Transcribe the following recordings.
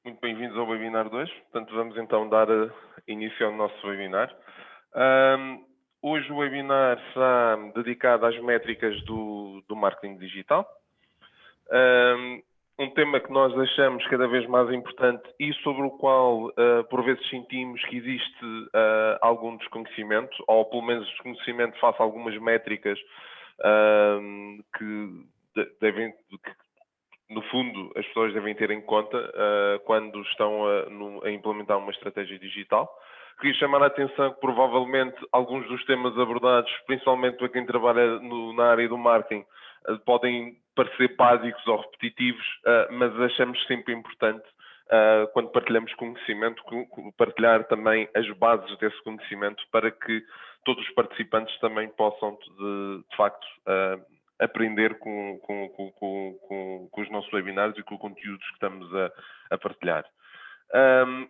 Muito bem-vindos ao webinar 2. Portanto, vamos então dar início ao nosso webinar. Hoje o webinar será dedicado às métricas do marketing digital. Um tema que nós achamos cada vez mais importante e sobre o qual, por vezes, sentimos que existe algum desconhecimento, ou pelo menos desconhecimento face a algumas métricas que devem... no fundo, as pessoas devem ter em conta quando estão a implementar uma estratégia digital. Queria chamar a atenção que, provavelmente, alguns dos temas abordados, principalmente para quem trabalha na área do marketing, podem parecer básicos ou repetitivos, mas achamos sempre importante, quando partilhamos conhecimento, partilhar também as bases desse conhecimento para que todos os participantes também possam, de facto, aprender com os nossos webinars e com os conteúdos que estamos a partilhar.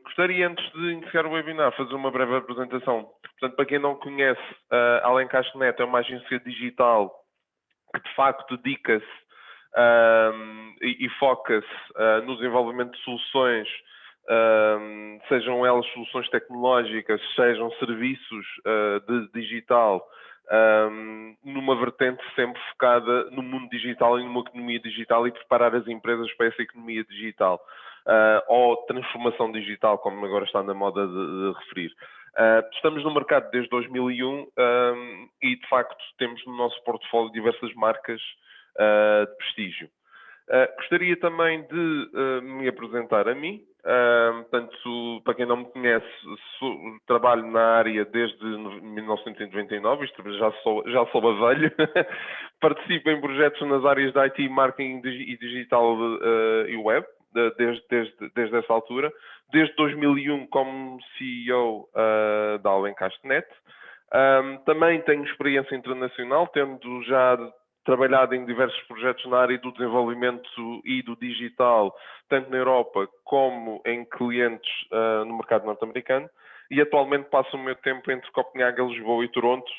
Gostaria, antes de iniciar o webinar, fazer uma breve apresentação. Portanto, para quem não conhece, a Alencastre.net é uma agência digital que, de facto, dedica-se e foca-se no desenvolvimento de soluções, sejam elas soluções tecnológicas, sejam serviços de digital, numa vertente sempre focada no mundo digital e numa economia digital e preparar as empresas para essa economia digital, ou transformação digital, como agora está na moda de referir. Estamos no mercado desde 2001 e, de facto, temos no nosso portfólio diversas marcas de prestígio. Gostaria também de me apresentar a mim. Portanto, para quem não me conhece, trabalho na área desde 1999, isto já sou a velho. Participo em projetos nas áreas de IT, marketing e digital e web, desde essa altura. Desde 2001 como CEO da Alencastre.net. Também tenho experiência internacional, tendo já trabalhado em diversos projetos na área do desenvolvimento e do digital, tanto na Europa como em clientes no mercado norte-americano. E atualmente passo o meu tempo entre Copenhague, Lisboa e Toronto.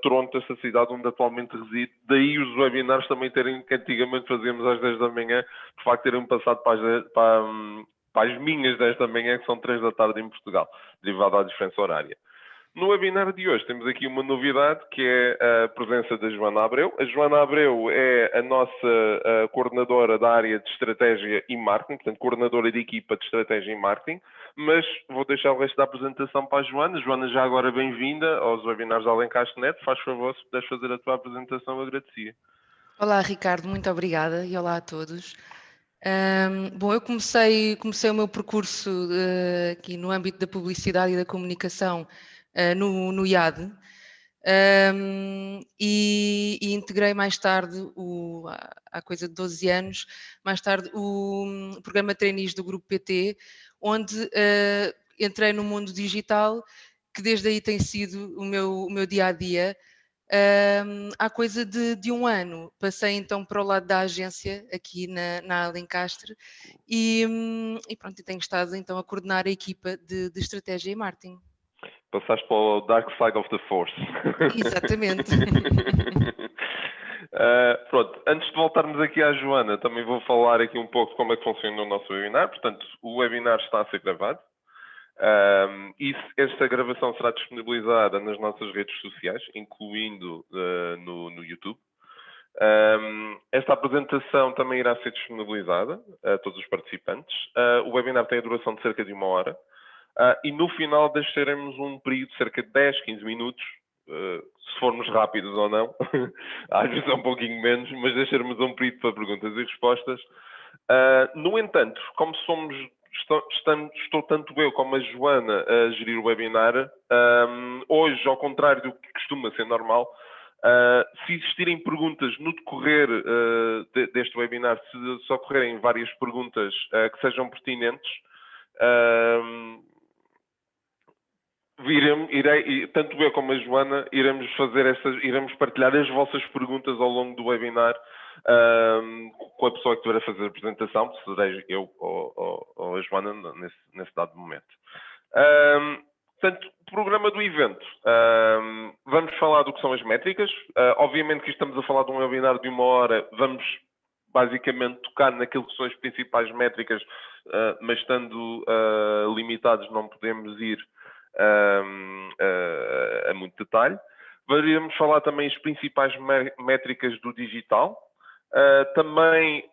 Toronto, essa cidade onde atualmente resido. Daí os webinars também terem, que antigamente fazíamos às 10 da manhã, de facto terem passado para as minhas 10 da manhã, que são 3 da tarde em Portugal, derivado à diferença horária. No webinar de hoje temos aqui uma novidade, que é a presença da Joana Abreu. A Joana Abreu é a nossa coordenadora da área de estratégia e marketing, portanto, coordenadora de equipa de estratégia e marketing, mas vou deixar o resto da apresentação para a Joana. Joana, já agora bem-vinda aos webinars da Alencastre.net. Faz favor, se puderes fazer a tua apresentação, agradecia. Olá, Ricardo, muito obrigada e olá a todos. Bom, eu comecei o meu percurso aqui no âmbito da publicidade e da comunicação no IAD e integrei mais tarde, há coisa de 12 anos, mais tarde o programa de trainees do Grupo PT, onde entrei no mundo digital, que desde aí tem sido o meu dia-a-dia. Há coisa de um ano passei então para o lado da agência aqui na Alencastre e pronto, tenho estado então a coordenar a equipa de estratégia e marketing. Passaste para o Dark Side of the Force. Exatamente. Pronto, antes de voltarmos aqui à Joana, também vou falar aqui um pouco como é que funciona o nosso webinar. Portanto, o webinar está a ser gravado. Esta gravação será disponibilizada nas nossas redes sociais, incluindo no YouTube. Esta apresentação também irá ser disponibilizada a todos os participantes. O webinar tem a duração de cerca de 1 hora. E no final deixaremos um período de cerca de 10, 15 minutos, se formos rápidos ou não, às vezes é um pouquinho menos, mas deixaremos um período para perguntas e respostas. No entanto, como estou tanto eu como a Joana a gerir o webinar, hoje, ao contrário do que costuma ser normal, se existirem perguntas no decorrer deste webinar, se ocorrerem várias perguntas que sejam pertinentes, tanto eu como a Joana iremos partilhar as vossas perguntas ao longo do webinar com a pessoa que estiver a fazer a apresentação, serei eu ou a Joana nesse dado momento. Portanto, programa do evento. Vamos falar do que são as métricas. Obviamente que estamos a falar de um webinar de 1 hora, vamos basicamente tocar naquilo que são as principais métricas, mas estando limitados não podemos ir a muito detalhe. Iremos falar também as principais métricas do digital, também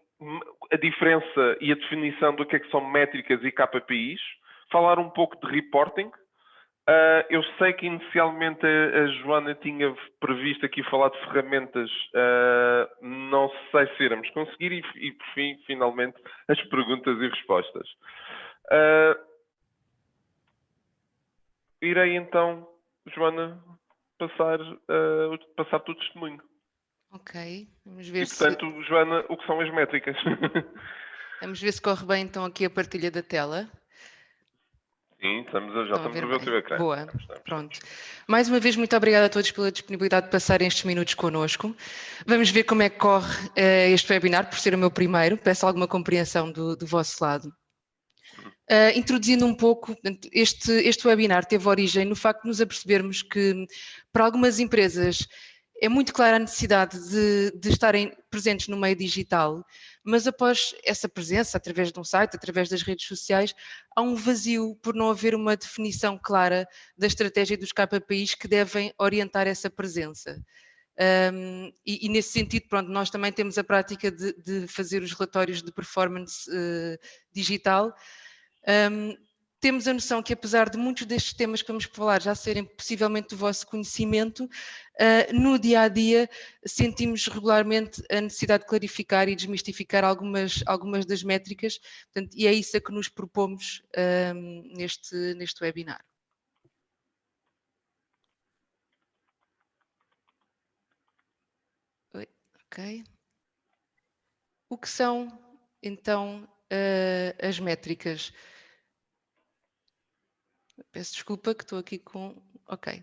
a diferença e a definição do que é que são métricas e KPIs, falar um pouco de reporting. Eu sei que inicialmente a Joana tinha previsto aqui falar de ferramentas, não sei se iremos conseguir, e por fim, finalmente, as perguntas e respostas. Irei então, Joana, passar-te o testemunho. Ok, vamos ver portanto, Joana, o que são as métricas? Vamos ver se corre bem então aqui a partilha da tela. Sim, já estamos a ver o teu ecrã. Boa, pronto. Mais uma vez, muito obrigada a todos pela disponibilidade de passarem estes minutos connosco. Vamos ver como é que corre este webinar, por ser o meu primeiro. Peço alguma compreensão do vosso lado. Introduzindo um pouco, este webinar teve origem no facto de nos apercebermos que, para algumas empresas, é muito clara a necessidade de estarem presentes no meio digital, mas após essa presença, através de um site, através das redes sociais, há um vazio por não haver uma definição clara da estratégia dos KPIs que devem orientar essa presença. E nesse sentido, pronto, nós também temos a prática de fazer os relatórios de performance digital. Temos a noção que, apesar de muitos destes temas que vamos falar já serem possivelmente do vosso conhecimento, no dia-a-dia sentimos regularmente a necessidade de clarificar e desmistificar algumas das métricas, portanto, e é isso a que nos propomos neste webinar. Ok. O que são, então, as métricas? Peço desculpa que estou aqui com... Ok.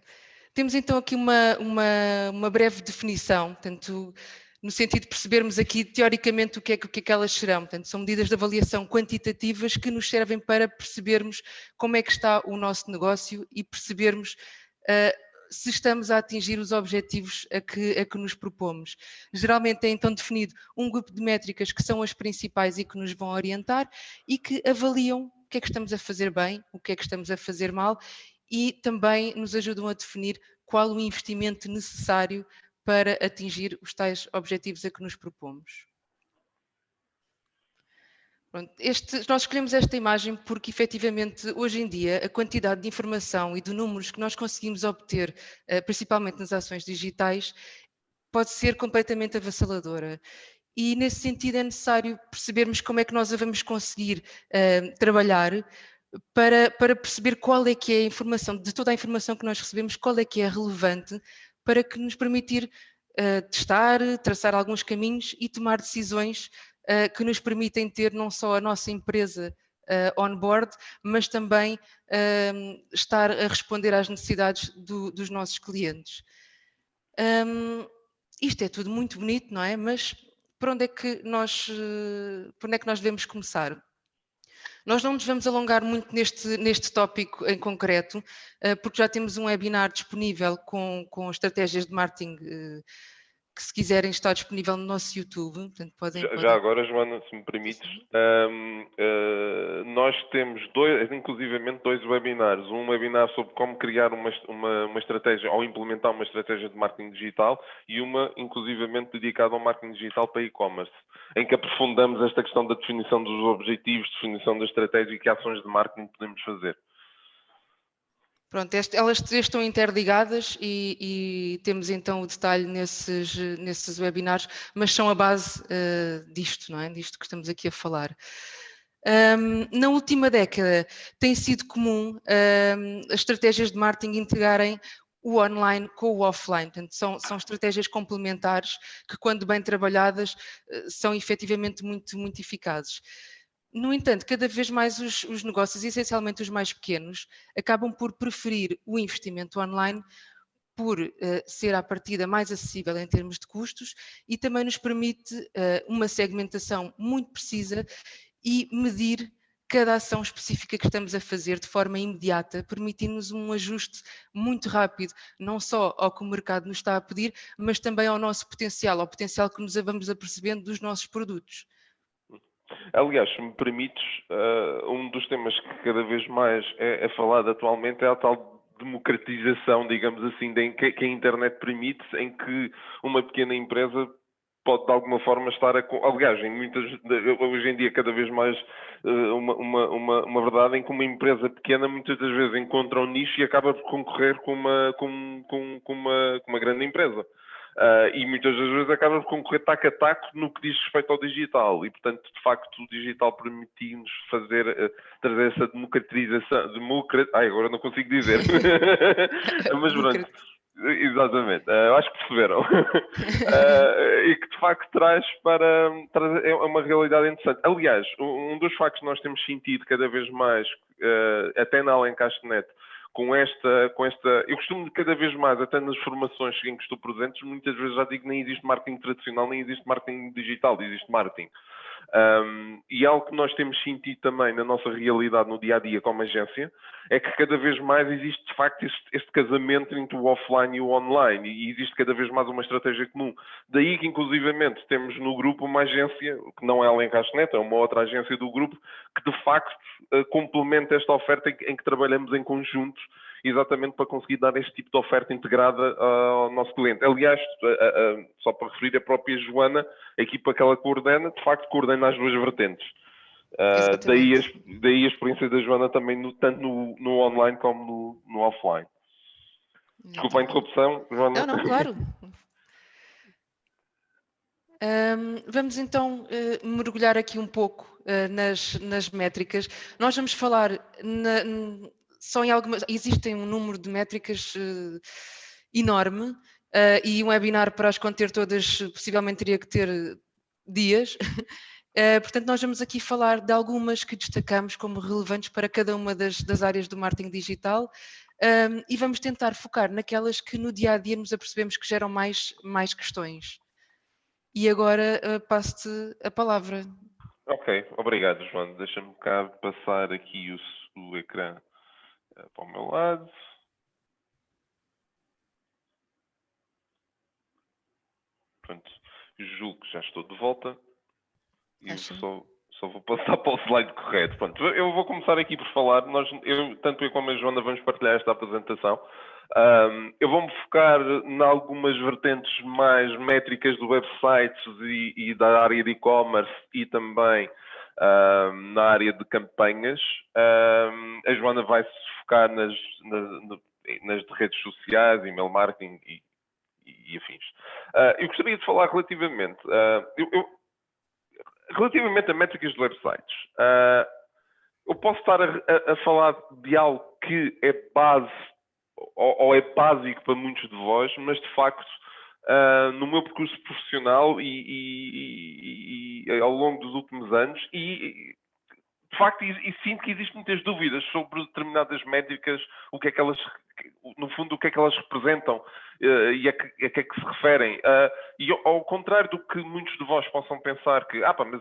Temos então aqui uma breve definição, portanto, no sentido de percebermos aqui teoricamente o que é que elas serão. Portanto, são medidas de avaliação quantitativas que nos servem para percebermos como é que está o nosso negócio e percebermos se estamos a atingir os objetivos a que nos propomos. Geralmente é então definido um grupo de métricas que são as principais e que nos vão orientar e que avaliam o que é que estamos a fazer bem, o que é que estamos a fazer mal e também nos ajudam a definir qual o investimento necessário para atingir os tais objetivos a que nos propomos. Pronto, nós escolhemos esta imagem porque, efetivamente, hoje em dia, a quantidade de informação e de números que nós conseguimos obter, principalmente nas ações digitais, pode ser completamente avassaladora. E, nesse sentido, é necessário percebermos como é que nós a vamos conseguir trabalhar para perceber qual é que é a informação, de toda a informação que nós recebemos, qual é que é relevante para que nos permitir testar, traçar alguns caminhos e tomar decisões que nos permitem ter não só a nossa empresa on board, mas também estar a responder às necessidades dos nossos clientes. Isto é tudo muito bonito, não é? Mas por onde é que nós devemos começar? Nós não nos vamos alongar muito neste tópico em concreto, porque já temos um webinar disponível com estratégias de marketing que, se quiserem, está disponível no nosso YouTube. Portanto, podem... Já agora, Joana, se me permites, nós temos inclusivamente dois webinars. Um webinar sobre como criar uma estratégia ou implementar uma estratégia de marketing digital e uma, inclusivamente, dedicada ao marketing digital para e-commerce, em que aprofundamos esta questão da definição dos objetivos, definição da estratégia e que ações de marketing podemos fazer. Pronto, elas estão interligadas e temos então o detalhe nesses webinars, mas são a base disto, não é? Disto que estamos aqui a falar. Na última década tem sido comum as estratégias de marketing integrarem o online com o offline, portanto, são estratégias complementares que, quando bem trabalhadas, são efetivamente muito, muito eficazes. No entanto, cada vez mais os negócios, essencialmente os mais pequenos, acabam por preferir o investimento online por ser à partida mais acessível em termos de custos e também nos permite uma segmentação muito precisa e medir cada ação específica que estamos a fazer de forma imediata, permitindo-nos um ajuste muito rápido, não só ao que o mercado nos está a pedir, mas também ao nosso potencial, ao potencial que nos vamos apercebendo dos nossos produtos. Aliás, se me permites, um dos temas que cada vez mais é falado atualmente é a tal democratização, digamos assim, que a internet permite, em que uma pequena empresa pode de alguma forma estar a... Aliás, hoje em dia cada vez mais uma verdade em que uma empresa pequena muitas das vezes encontra um nicho e acaba por concorrer com uma grande empresa. E muitas das vezes acaba por concorrer taco a taco no que diz respeito ao digital. E, portanto, de facto, o digital permitiu-nos trazer essa democratização. Agora não consigo dizer. Mas pronto. Exatamente, acho que perceberam. E que de facto traz é uma realidade interessante. Aliás, um dos factos que nós temos sentido cada vez mais, até na Alencastre.net, com esta, eu costumo cada vez mais, até nas formações em que estou presente, muitas vezes já digo que nem existe marketing tradicional, nem existe marketing digital, existe marketing. E algo que nós temos sentido também na nossa realidade no dia a dia como agência é que cada vez mais existe de facto este casamento entre o offline e o online, e existe cada vez mais uma estratégia comum. Daí que inclusivamente temos no grupo uma agência, que não é a Alencastre.net, é uma outra agência do grupo, que de facto complementa esta oferta em que trabalhamos em conjunto, exatamente para conseguir dar este tipo de oferta integrada ao nosso cliente. Aliás, só para referir a própria Joana, a equipa que ela coordena, de facto coordena as duas vertentes. Daí a experiência da Joana também tanto no online como no offline. Desculpa a interrupção, Joana. Não, claro. Vamos então mergulhar aqui um pouco nas métricas. Nós vamos falar só em algumas... Existem um número de métricas enorme e um webinar para as conter todas possivelmente teria que ter dias. Portanto, nós vamos aqui falar de algumas que destacamos como relevantes para cada uma das áreas do marketing digital e vamos tentar focar naquelas que no dia-a-dia nos apercebemos que geram mais questões. E agora passo-te a palavra. Ok, obrigado, João. Deixa-me cá passar aqui o ecrã para o meu lado. Pronto, julgo que já estou de volta. E eu só vou passar para o slide correto. Pronto, eu vou começar aqui por falar. Tanto eu como a Joana vamos partilhar esta apresentação. Eu vou-me focar em algumas vertentes mais métricas do websites e da área de e-commerce e também na área de campanhas. A Joana vai se focar nas redes sociais, email marketing e afins. Eu gostaria de falar relativamente a métricas de websites. Eu posso estar a falar de algo que é base ou é básico para muitos de vós, mas de facto no meu percurso profissional e ao longo dos últimos anos de facto, e sinto que existem muitas dúvidas sobre determinadas métricas, o que é que elas, no fundo, o que é que elas representam e a que é que se referem. E ao contrário do que muitos de vós possam pensar que, mas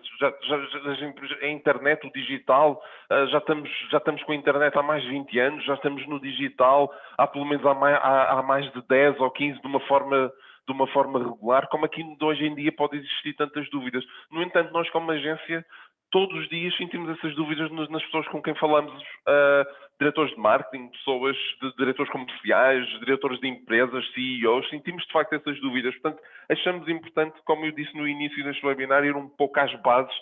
a internet, o digital, já estamos com a internet há mais de 20 anos, já estamos no digital há pelo menos há mais de 10 ou 15 de uma forma regular, como aqui hoje em dia pode existir tantas dúvidas. No entanto, nós como agência todos os dias sentimos essas dúvidas nas pessoas com quem falamos, diretores de marketing, diretores comerciais, diretores de empresas, CEOs, sentimos de facto essas dúvidas. Portanto, achamos importante, como eu disse no início deste webinar, ir um pouco às bases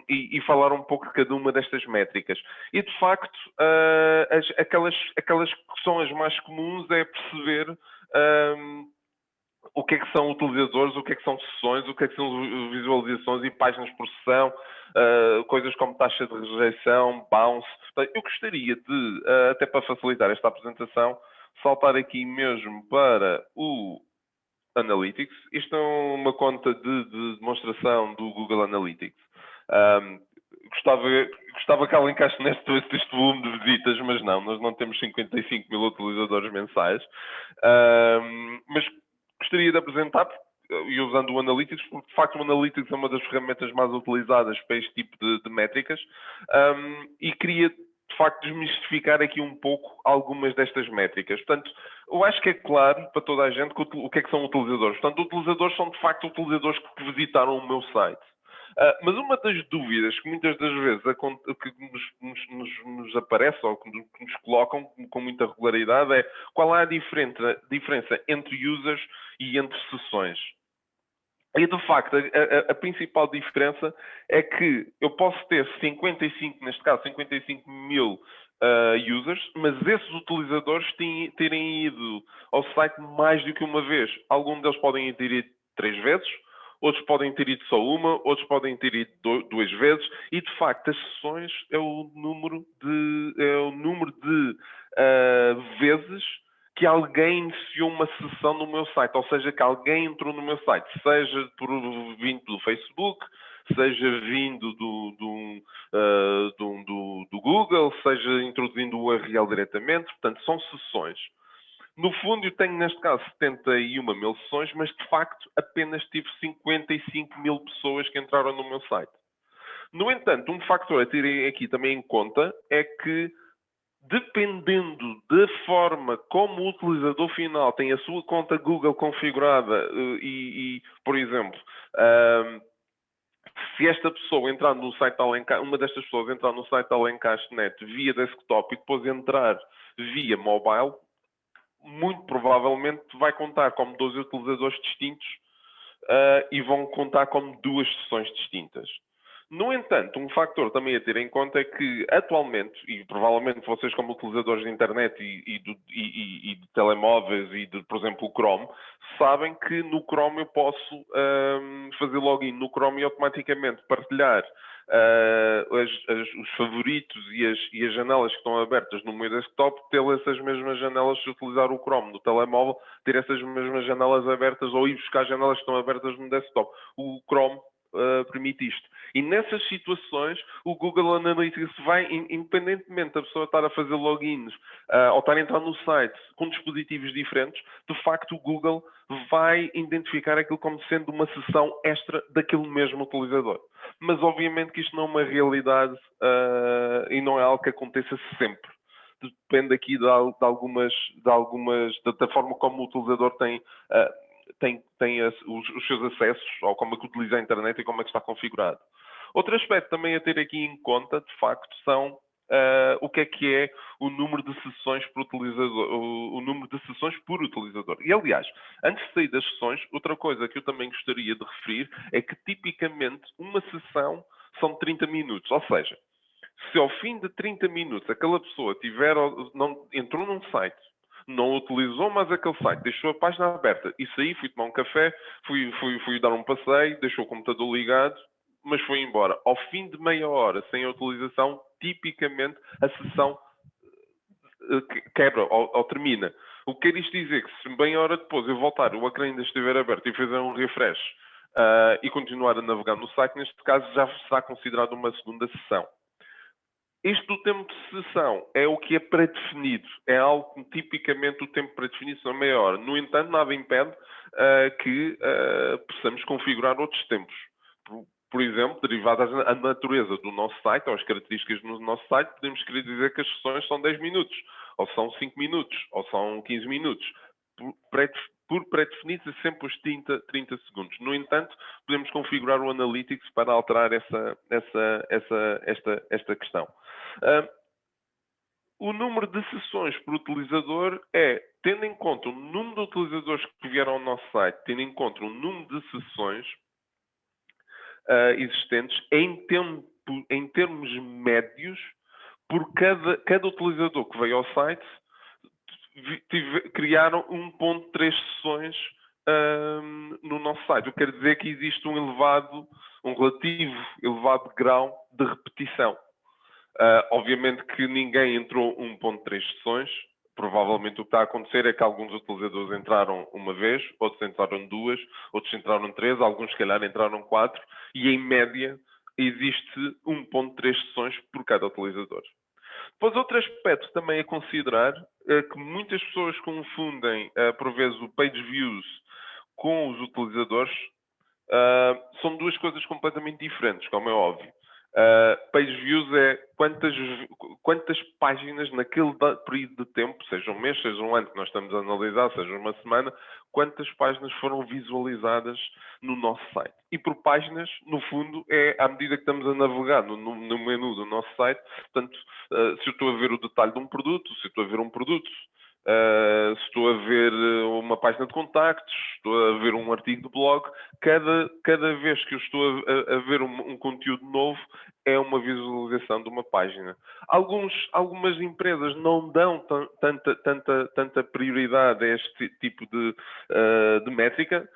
e falar um pouco de cada uma destas métricas. E de facto, aquelas que são as mais comuns é perceber o que é que são utilizadores, o que é que são sessões, o que é que são visualizações e páginas por sessão, coisas como taxa de rejeição, bounce. Portanto, eu gostaria de, até para facilitar esta apresentação, saltar aqui mesmo para o Analytics. Isto é uma conta de demonstração do Google Analytics. Gostava que ela encaixe este volume de visitas, mas não, nós não temos 55 mil utilizadores mensais. Mas gostaria de apresentar, e usando o Analytics, porque de facto o Analytics é uma das ferramentas mais utilizadas para este tipo de métricas, e queria de facto desmistificar aqui um pouco algumas destas métricas. Portanto, eu acho que é claro para toda a gente o que é que são utilizadores. Portanto, utilizadores são de facto utilizadores que visitaram o meu site. Mas uma das dúvidas que muitas das vezes que nos aparece ou que nos colocam com muita regularidade é qual é a diferença entre users e entre sessões. E, de facto, a principal diferença é que eu posso ter 55, neste caso, 55 mil users, mas esses utilizadores terem ido ao site mais do que uma vez. Alguns deles podem ter ido 3 vezes, outros podem ter ido só uma, outros podem ter ido 2 vezes, e, de facto, as sessões é o número de vezes que alguém iniciou uma sessão no meu site, ou seja, que alguém entrou no meu site, seja vindo do Facebook, seja vindo do Google, seja introduzindo o URL diretamente. Portanto, são sessões. No fundo, eu tenho, neste caso, 71 mil sessões, mas, de facto, apenas tive 55 mil pessoas que entraram no meu site. No entanto, um fator a ter aqui também em conta é que, dependendo da forma como o utilizador final tem a sua conta Google configurada por exemplo, se esta pessoa entrar no site da Alencar, uma destas pessoas entrar no site da Alencast.net via desktop e depois entrar via mobile, muito provavelmente vai contar como 12 utilizadores distintos e vão contar como 2 sessões distintas. No entanto, um fator também a ter em conta é que, atualmente, e provavelmente vocês como utilizadores de internet e de telemóveis e de, por exemplo, o Chrome, sabem que no Chrome eu posso fazer login no Chrome e automaticamente partilhar os favoritos e as janelas que estão abertas no meu desktop, ter essas mesmas janelas, se utilizar o Chrome no telemóvel, ter essas mesmas janelas abertas ou ir buscar janelas que estão abertas no desktop. O Chrome permite isto. E nessas situações, o Google Analytics vai, independentemente da pessoa estar a fazer logins ou estar a entrar no site com dispositivos diferentes, de facto o Google vai identificar aquilo como sendo uma sessão extra daquele mesmo utilizador. Mas obviamente que isto não é uma realidade e não é algo que aconteça sempre. Depende aqui da forma como o utilizador tem os seus acessos, ou como é que utiliza a internet e como é que está configurado. Outro aspecto também a ter aqui em conta, de facto, são o que é o número de sessões por utilizador, o número de sessões por utilizador. E, aliás, antes de sair das sessões, outra coisa que eu também gostaria de referir é que, tipicamente, uma sessão são 30 minutos. Ou seja, se ao fim de 30 minutos aquela pessoa entrou num site, não utilizou mais aquele site, deixou a página aberta e saí, fui tomar um café, fui dar um passeio, deixou o computador ligado, mas foi embora. Ao fim de meia hora, sem a utilização, tipicamente a sessão quebra ou termina. O que quer isto dizer? Que se meia hora depois eu voltar, o ecrã ainda estiver aberto e fizer um refresh e continuar a navegar no site, neste caso já será considerado uma segunda sessão. Isto do tempo de sessão é o que é pré-definido. É algo que, tipicamente, o tempo pré-definido são meia hora. No entanto, nada impede que possamos configurar outros tempos. Por exemplo, derivadas da natureza do nosso site, ou as características do nosso site, podemos querer dizer que as sessões são 10 minutos, ou são 5 minutos, ou são 15 minutos. Por pré-definidos é sempre os 30 segundos. No entanto, podemos configurar o Analytics para alterar esta questão. O número de sessões por utilizador é, tendo em conta o número de utilizadores que vieram ao nosso site, tendo em conta o número de sessões existentes, em termos médios, por cada utilizador que veio ao site, criaram 1.3 sessões no nosso site. O que quer dizer que existe um relativo elevado grau de repetição. Obviamente que ninguém entrou 1.3 sessões. Provavelmente o que está a acontecer é que alguns utilizadores entraram uma vez, outros entraram 2, outros entraram 3, alguns se calhar entraram 4, e em média existe 1.3 sessões por cada utilizador. Depois, outro aspecto também a considerar é que muitas pessoas confundem, por vezes, o page views com os utilizadores são duas coisas completamente diferentes, como é óbvio. Page views é quantas páginas naquele período de tempo, seja um mês, seja um ano que nós estamos a analisar, seja uma semana, quantas páginas foram visualizadas no nosso site. E por páginas, no fundo, é à medida que estamos a navegar no menu do nosso site. Portanto, se eu estou a ver o detalhe de um produto, se eu estou a ver um produto, se estou a ver uma página de contactos, estou a ver um artigo de blog, cada vez que eu estou a ver um conteúdo novo, é uma visualização de uma página. Algumas empresas não dão tanta prioridade a este tipo de métrica.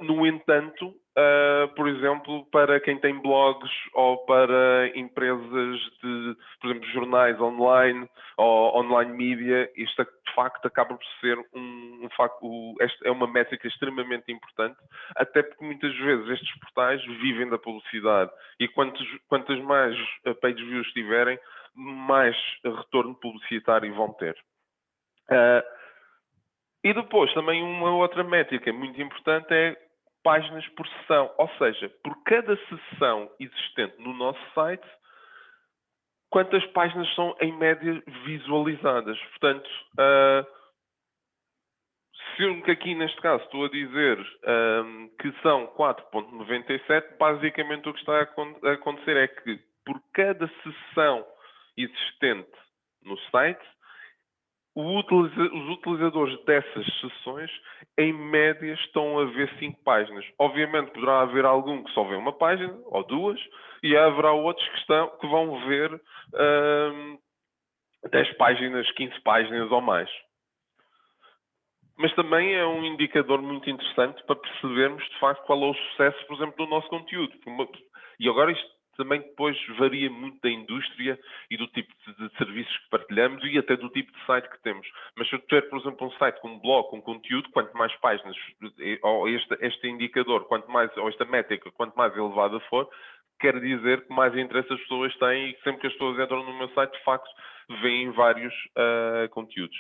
No entanto, por exemplo, para quem tem blogs ou para empresas de, por exemplo, jornais online ou online media, isto de facto acaba por ser esta é uma métrica extremamente importante, até porque muitas vezes estes portais vivem da publicidade e quantas mais page views tiverem, mais retorno publicitário vão ter. E depois também uma outra métrica muito importante é páginas por sessão, ou seja, por cada sessão existente no nosso site, quantas páginas são em média visualizadas. Portanto, se eu aqui neste caso estou a dizer que são 4.97, basicamente o que está a acontecer é que por cada sessão existente no site, os utilizadores dessas sessões, em média, estão a ver 5 páginas. Obviamente, poderá haver algum que só vê uma página, ou duas, e haverá outros que vão ver 10 páginas, 15 páginas ou mais. Mas também é um indicador muito interessante para percebermos, de facto, qual é o sucesso, por exemplo, do nosso conteúdo. E agora isto também depois varia muito da indústria e do tipo de serviços que partilhamos e até do tipo de site que temos. Mas se eu tiver, por exemplo, um site com um blog, com conteúdo, quanto mais páginas, ou este indicador, ou esta métrica, quanto mais elevada for, quer dizer que mais interesse as pessoas têm e sempre que as pessoas entram no meu site, de facto, veem vários conteúdos.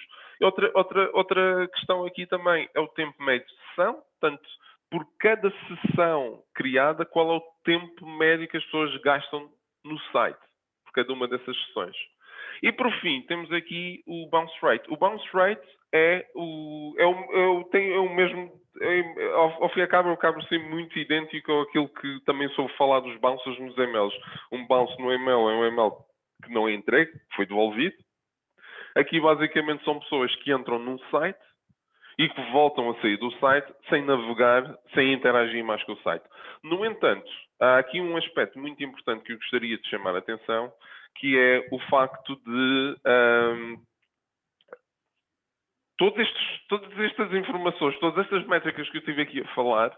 Outra questão aqui também é o tempo médio de sessão. Portanto, por cada sessão criada, qual é o tempo médio que as pessoas gastam no site, por cada uma dessas sessões. E por fim, temos aqui o bounce rate. O bounce rate é o mesmo, ao fim e ao cabo, acaba por ser muito idêntico àquilo que também soube falar dos bounces nos e-mails. Um bounce no e-mail é um e-mail que não é entregue, foi devolvido. Aqui, basicamente, são pessoas que entram num site e que voltam a sair do site sem navegar, sem interagir mais com o site. No entanto, há aqui um aspecto muito importante que eu gostaria de chamar a atenção, que é o facto de todas estas informações, todas estas métricas que eu estive aqui a falar,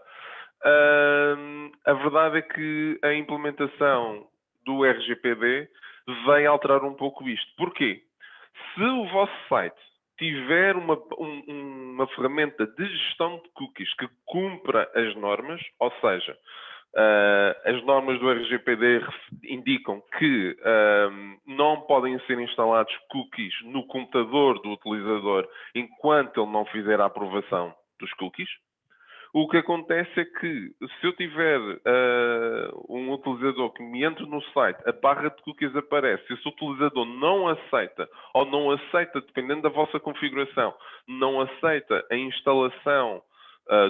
a verdade é que a implementação do RGPD vem alterar um pouco isto. Porquê? Se o vosso site tiver uma ferramenta de gestão de cookies que cumpra as normas, ou seja, as normas do RGPD indicam que não podem ser instalados cookies no computador do utilizador enquanto ele não fizer a aprovação dos cookies. O que acontece é que, se eu tiver um utilizador que me entra no site, a barra de cookies aparece, se esse utilizador não aceita, ou não aceita, dependendo da vossa configuração, não aceita a instalação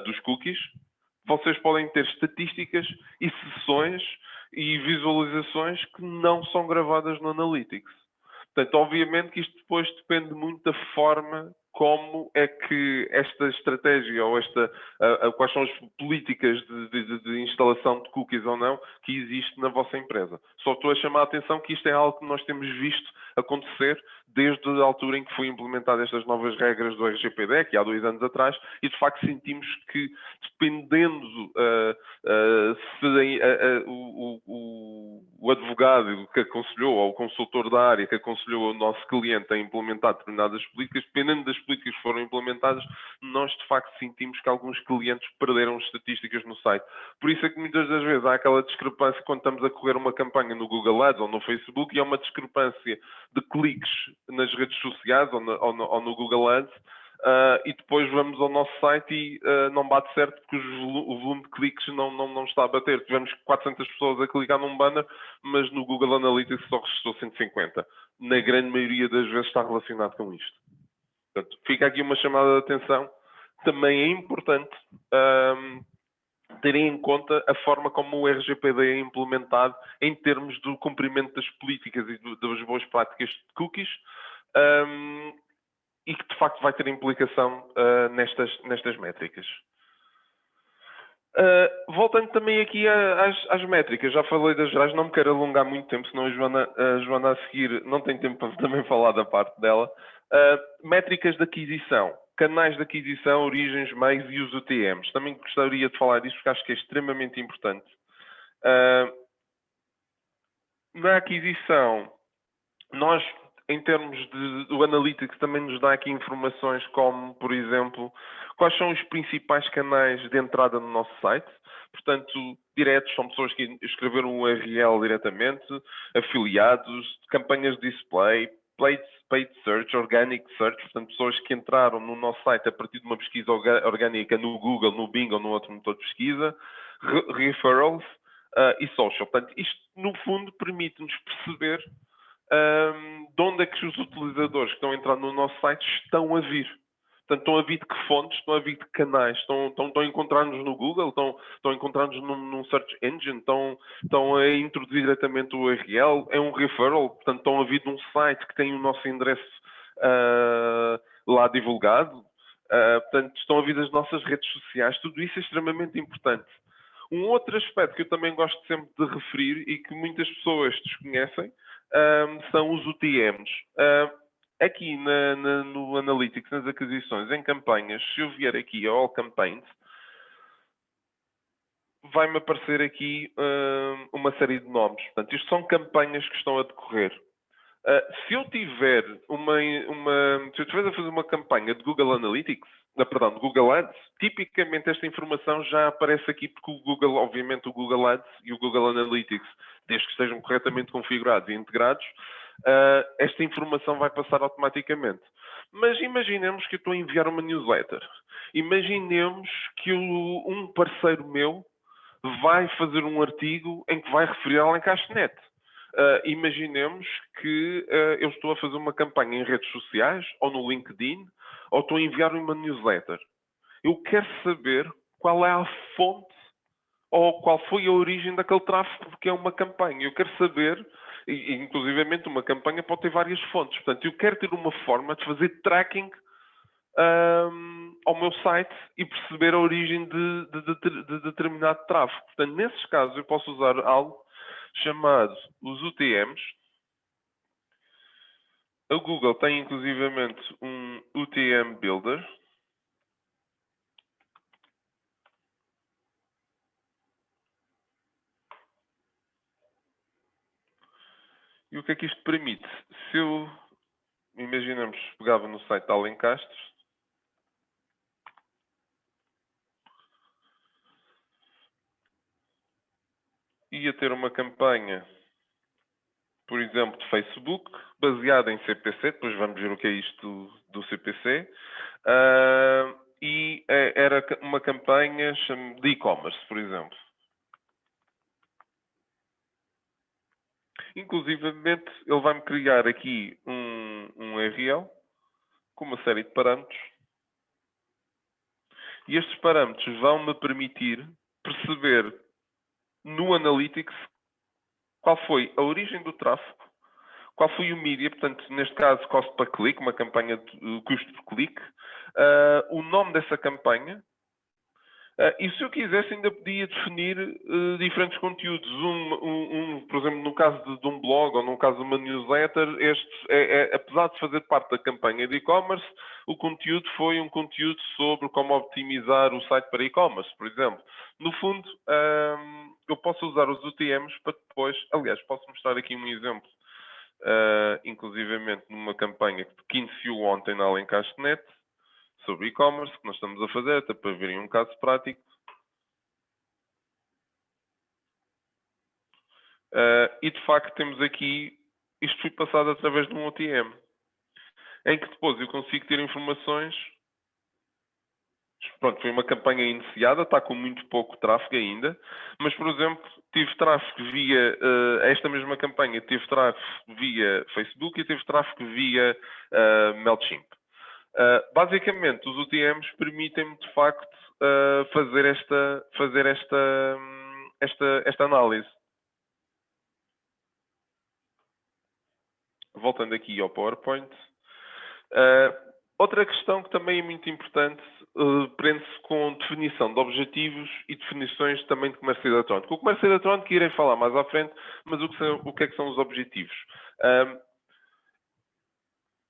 dos cookies, vocês podem ter estatísticas e sessões e visualizações que não são gravadas no Analytics. Portanto, obviamente que isto depois depende muito da forma como é que esta estratégia ou quais são as políticas de instalação de cookies ou não que existe na vossa empresa. Só estou a chamar a atenção que isto é algo que nós temos visto acontecer desde a altura em que foi implementadas estas novas regras do RGPD, que há 2 anos atrás, e de facto sentimos que, dependendo se o advogado que aconselhou, ou o consultor da área que aconselhou o nosso cliente a implementar determinadas políticas, dependendo das políticas que foram implementadas, nós de facto sentimos que alguns clientes perderam estatísticas no site. Por isso é que muitas das vezes há aquela discrepância quando estamos a correr uma campanha no Google Ads ou no Facebook e há uma discrepância de cliques nas redes sociais ou no Google Ads e depois vamos ao nosso site e não bate certo porque o volume de cliques não está a bater. Tivemos 400 pessoas a clicar num banner, mas no Google Analytics só registrou 150. Na grande maioria das vezes está relacionado com isto. Portanto, fica aqui uma chamada de atenção. Também é importante terem em conta a forma como o RGPD é implementado em termos do cumprimento das políticas e das boas práticas de cookies, e que de facto vai ter implicação nestas métricas. Voltando também aqui às métricas, já falei das gerais, não me quero alongar muito tempo, senão a Joana a seguir não tem tempo para também falar da parte dela. Métricas de aquisição, canais de aquisição, origens, meios e os UTMs. Também gostaria de falar disso porque acho que é extremamente importante. Na aquisição, nós, em termos do Analytics, também nos dá aqui informações como, por exemplo, quais são os principais canais de entrada no nosso site. Portanto, diretos são pessoas que escreveram um URL diretamente, afiliados, campanhas de display, paid search, organic search, portanto, pessoas que entraram no nosso site a partir de uma pesquisa orgânica no Google, no Bing ou no outro motor de pesquisa, referrals e social. Portanto, isto, no fundo, permite-nos perceber de onde é que os utilizadores que estão a entrar no nosso site estão a vir. Portanto, estão a vir de que fontes, estão a vir de que canais, estão a encontrar-nos no Google, estão a encontrar-nos num search engine, estão a introduzir diretamente o URL, é um referral, portanto, estão a vir de um site que tem o nosso endereço lá divulgado, portanto, estão a vir das nossas redes sociais, tudo isso é extremamente importante. Um outro aspecto que eu também gosto sempre de referir e que muitas pessoas desconhecem são os UTMs. Aqui no Analytics, nas aquisições, em campanhas, se eu vier aqui a All Campaigns, vai-me aparecer aqui uma série de nomes. Portanto, isto são campanhas que estão a decorrer. Se eu tiver se eu estiver a fazer uma campanha de Google Analytics, perdão, de Google Ads, tipicamente esta informação já aparece aqui porque o Google, obviamente o Google Ads e o Google Analytics, desde que estejam corretamente configurados e integrados, esta informação vai passar automaticamente. Mas imaginemos que eu estou a enviar uma newsletter. Imaginemos que um parceiro meu vai fazer um artigo em que vai referir a Alencaster.net. Imaginemos que eu estou a fazer uma campanha em redes sociais, ou no LinkedIn, ou estou a enviar uma newsletter. Eu quero saber qual é a fonte ou qual foi a origem daquele tráfego, porque é uma campanha. Eu quero saber, e inclusivamente uma campanha pode ter várias fontes. Portanto, eu quero ter uma forma de fazer tracking ao meu site e perceber a origem de determinado tráfego. Portanto, nesses casos, eu posso usar algo chamado os UTMs. A Google tem inclusivamente um UTM Builder. E o que é que isto permite? Se eu, imaginemos, pegava no site da Alencastre, ia ter uma campanha, por exemplo, de Facebook, baseada em CPC, depois vamos ver o que é isto do CPC, e era uma campanha de e-commerce, por exemplo. Inclusivamente, ele vai-me criar aqui um URL com uma série de parâmetros. E estes parâmetros vão-me permitir perceber no Analytics qual foi a origem do tráfego, qual foi o mídia, portanto, neste caso, cost per click, uma campanha de custo por clique, o nome dessa campanha. E se eu quisesse, ainda podia definir diferentes conteúdos. Por exemplo, no caso de um blog ou no caso de uma newsletter, apesar de fazer parte da campanha de e-commerce, o conteúdo foi um conteúdo sobre como optimizar o site para e-commerce, por exemplo. No fundo, eu posso usar os UTMs para depois... Aliás, posso mostrar aqui um exemplo, inclusivamente numa campanha que iniciou ontem na Alencaster.net, sobre e-commerce, que nós estamos a fazer, até para verem um caso prático. E de facto temos aqui, isto foi passado através de um OTM, em que depois eu consigo ter informações Pronto, foi uma campanha iniciada, está com muito pouco tráfego ainda, mas, por exemplo, tive tráfego via esta mesma campanha, teve tráfego via Facebook e teve tráfego via MailChimp. Basicamente, os UTMs permitem-me, de facto, fazer esta análise. Voltando aqui ao PowerPoint. Outra questão que também é muito importante prende-se com definição de objetivos e definições também de comércio eletrónico. O comércio eletrónico irei falar mais à frente, mas o que é que são os objetivos?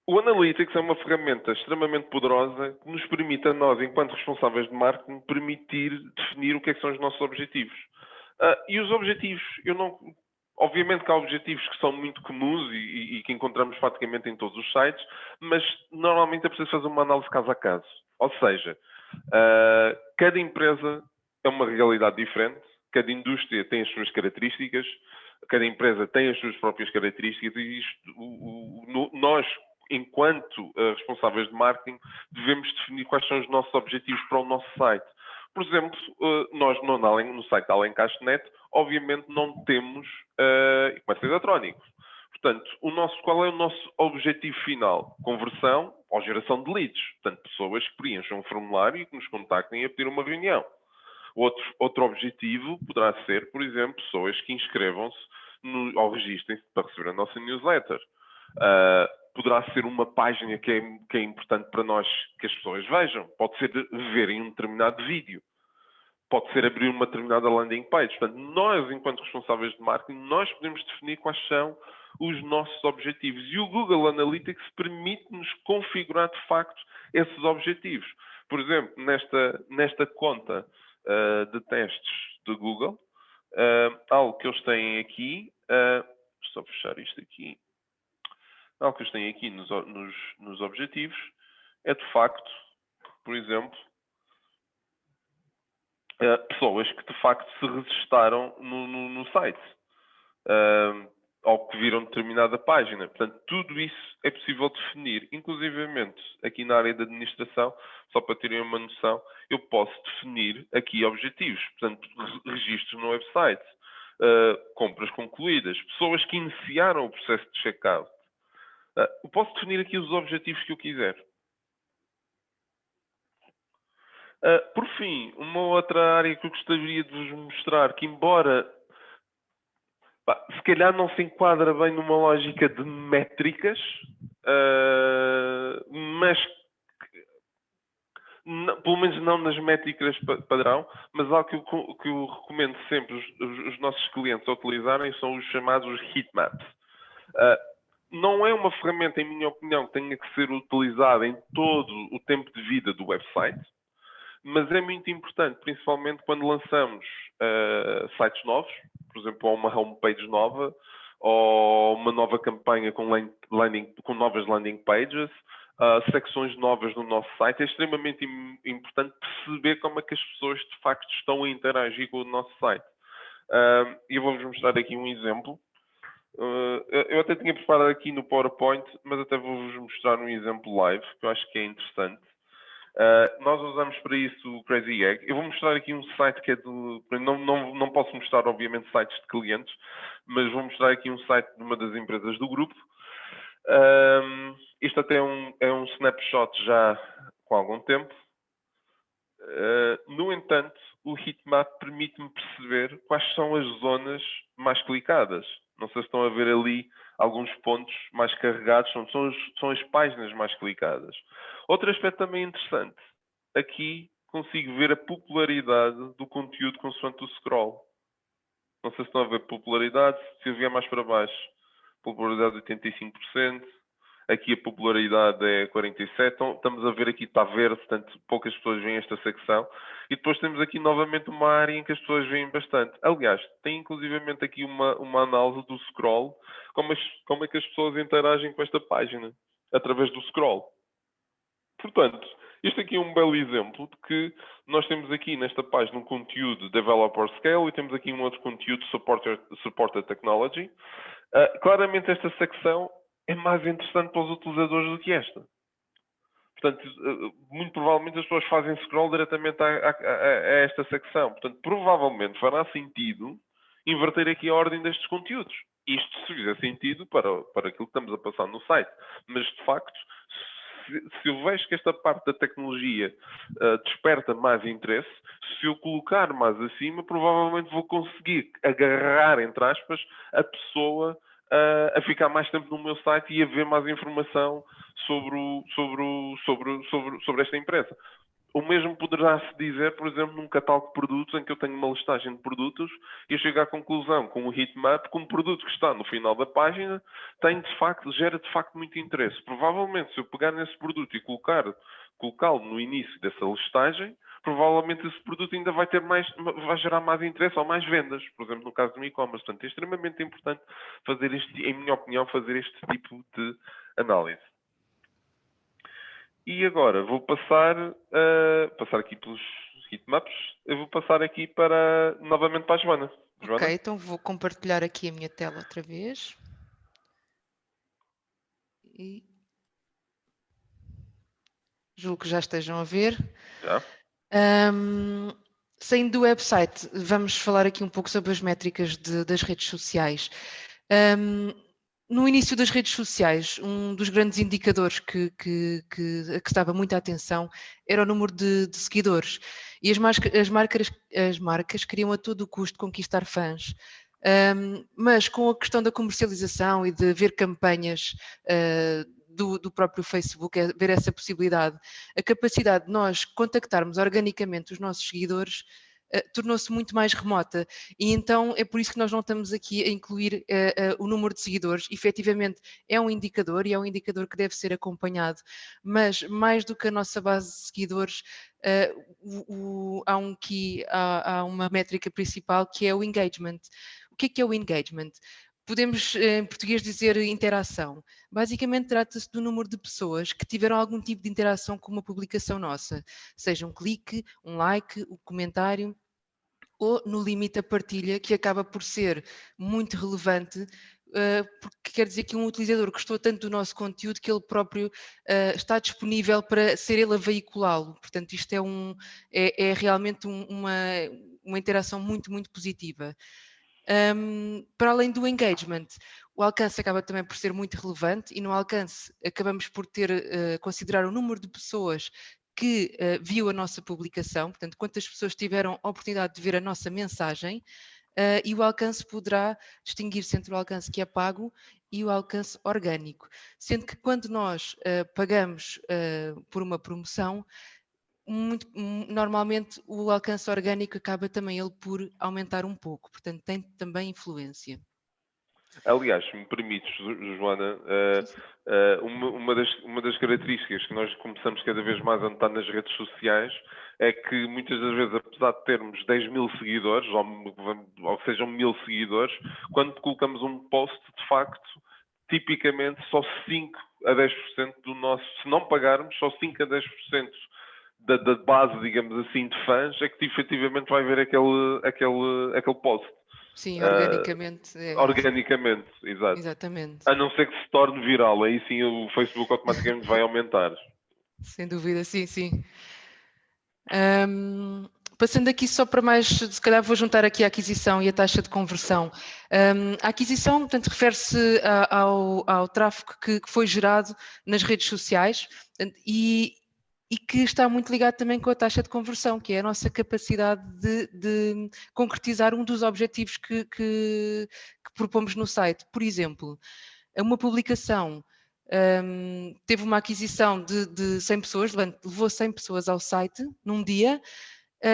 O Analytics é uma ferramenta extremamente poderosa que nos permite a nós, enquanto responsáveis de marketing, permitir definir o que é que são os nossos objetivos. E os objetivos, obviamente que há objetivos que são muito comuns e que encontramos praticamente em todos os sites, mas normalmente é preciso fazer uma análise caso a caso. Ou seja, cada empresa é uma realidade diferente, cada indústria tem as suas características, cada empresa tem as suas próprias características e nós, enquanto responsáveis de marketing, devemos definir quais são os nossos objetivos para o nosso site. Por exemplo, nós no site da Alencastre.net, obviamente não temos comércio eletrónico. Portanto, qual é o nosso objetivo final? Conversão ou geração de leads. Portanto, pessoas que preencham um formulário e que nos contactem a pedir uma reunião. Outro objetivo poderá ser, por exemplo, pessoas que inscrevam-se ou registrem-se para receber a nossa newsletter. Poderá ser uma página que é importante para nós que as pessoas vejam. Pode ser verem um determinado vídeo. Pode ser abrir uma determinada landing page. Portanto, nós, enquanto responsáveis de marketing, nós podemos definir quais são os nossos objetivos. E o Google Analytics permite-nos configurar, de facto, esses objetivos. Por exemplo, nesta conta de testes do Google, algo que eles têm aqui, só fechar isto aqui, algo que eles têm aqui nos objetivos, é de facto, por exemplo, pessoas que de facto se registaram no site ou que viram determinada página. Portanto, tudo isso é possível definir. Inclusivamente, aqui na área de administração, só para terem uma noção, eu posso definir aqui objetivos. Portanto, registros no website, compras concluídas, pessoas que iniciaram o processo de checkout. Eu posso definir aqui os objetivos que eu quiser. Por fim, uma outra área que eu gostaria de vos mostrar, que embora se calhar não se enquadra bem numa lógica de métricas, mas pelo menos não nas métricas padrão, mas algo que eu recomendo sempre os nossos clientes a utilizarem são os chamados heatmaps. Não é uma ferramenta, em minha opinião, que tenha que ser utilizada em todo o tempo de vida do website, mas é muito importante, principalmente quando lançamos sites novos, por exemplo, uma homepage nova, ou uma nova campanha com novas landing pages, secções novas no nosso site. É extremamente importante perceber como é que as pessoas de facto estão a interagir com o nosso site. E eu vou-vos mostrar aqui um exemplo. Eu até tinha preparado aqui no PowerPoint, mas até vou-vos mostrar um exemplo live, que eu acho que é interessante. Nós usamos para isso o Crazy Egg. Eu vou mostrar aqui um site que é do... Não posso mostrar, obviamente, sites de clientes, mas vou mostrar aqui um site de uma das empresas do grupo. Isto até é um snapshot já com algum tempo. No entanto, o heatmap permite-me perceber quais são as zonas mais clicadas. Não sei se estão a ver ali alguns pontos mais carregados, são as páginas mais clicadas. Outro aspecto também interessante. Aqui consigo ver a popularidade do conteúdo consoante o scroll. Não sei se estão a ver popularidade. Se eu vier mais para baixo, popularidade de 85%. Aqui a popularidade é 47%. Então, estamos a ver aqui, está verde, portanto, poucas pessoas veem esta secção. E depois temos aqui novamente uma área em que as pessoas veem bastante. Aliás, tem inclusivamente aqui uma análise do scroll, como é que as pessoas interagem com esta página, através do scroll. Portanto, este aqui é um belo exemplo de que nós temos aqui nesta página um conteúdo Developer Scale e temos aqui um outro conteúdo Supported Technology. Claramente esta secção é mais interessante para os utilizadores do que esta. Portanto, muito provavelmente as pessoas fazem scroll diretamente a esta secção. Portanto, provavelmente fará sentido inverter aqui a ordem destes conteúdos. Isto se fizer sentido para aquilo que estamos a passar no site. Mas, de facto, se eu vejo que esta parte da tecnologia desperta mais interesse, se eu colocar mais acima, provavelmente vou conseguir agarrar, entre aspas, a pessoa a ficar mais tempo no meu site e a ver mais informação sobre esta empresa. O mesmo poderá-se dizer, por exemplo, num catálogo de produtos em que eu tenho uma listagem de produtos e eu chego à conclusão com o heatmap que um produto que está no final da página gera de facto muito interesse. Provavelmente, se eu pegar nesse produto e colocá-lo no início dessa listagem, provavelmente esse produto ainda vai gerar mais interesse ou mais vendas, por exemplo, no caso do e-commerce. Portanto, é extremamente importante em minha opinião, fazer este tipo de análise. E agora vou passar aqui pelos heatmaps. Eu vou passar aqui novamente para a Joana. Joana? Ok, então vou compartilhar aqui a minha tela outra vez. E julgo que já estejam a ver. Já. Saindo do website, vamos falar aqui um pouco sobre as métricas das redes sociais. No início das redes sociais, um dos grandes indicadores que estava muita atenção era o número de seguidores. E as marcas queriam a todo custo conquistar fãs. Mas com a questão da comercialização e de ver campanhas do próprio Facebook, ver essa possibilidade, a capacidade de nós contactarmos organicamente os nossos seguidores tornou-se muito mais remota, e então é por isso que nós não estamos aqui a incluir o número de seguidores. Efetivamente é um indicador e é um indicador que deve ser acompanhado, mas mais do que a nossa base de seguidores, há uma métrica principal que é o engagement. O que é o engagement? Podemos, em português, dizer interação. Basicamente, trata-se do número de pessoas que tiveram algum tipo de interação com uma publicação nossa, seja um clique, um like, um comentário, ou, no limite, a partilha, que acaba por ser muito relevante, porque quer dizer que um utilizador gostou tanto do nosso conteúdo que ele próprio está disponível para ser ele a veiculá-lo. Portanto, isto é realmente uma interação muito, muito positiva. Para além do engagement, o alcance acaba também por ser muito relevante, e no alcance acabamos por considerar o número de pessoas que viu a nossa publicação, portanto, quantas pessoas tiveram a oportunidade de ver a nossa mensagem, e o alcance poderá distinguir-se entre o alcance que é pago e o alcance orgânico, sendo que quando nós pagamos por uma promoção, normalmente o alcance orgânico acaba também ele por aumentar um pouco, portanto tem também influência. Aliás, se me permites, Joana, uma das características que nós começamos cada vez mais a notar nas redes sociais é que muitas das vezes, apesar de termos 10 mil seguidores, ou sejam 1000 seguidores, quando colocamos um post, de facto, tipicamente só 5 a 10% do nosso, se não pagarmos, só 5 a 10% da base, digamos assim, de fãs é que efetivamente vai ver aquele post. Sim, organicamente. Organicamente, exato. Exatamente. A não ser que se torne viral, aí sim o Facebook automaticamente vai aumentar. Sem dúvida, sim, sim. Passando aqui só para mais, se calhar vou juntar aqui a aquisição e a taxa de conversão. A aquisição, portanto, refere-se ao tráfego que foi gerado nas redes sociais, e que está muito ligado também com a taxa de conversão, que é a nossa capacidade de concretizar um dos objetivos que propomos no site. Por exemplo, uma publicação teve uma aquisição de 100 pessoas, levou 100 pessoas ao site num dia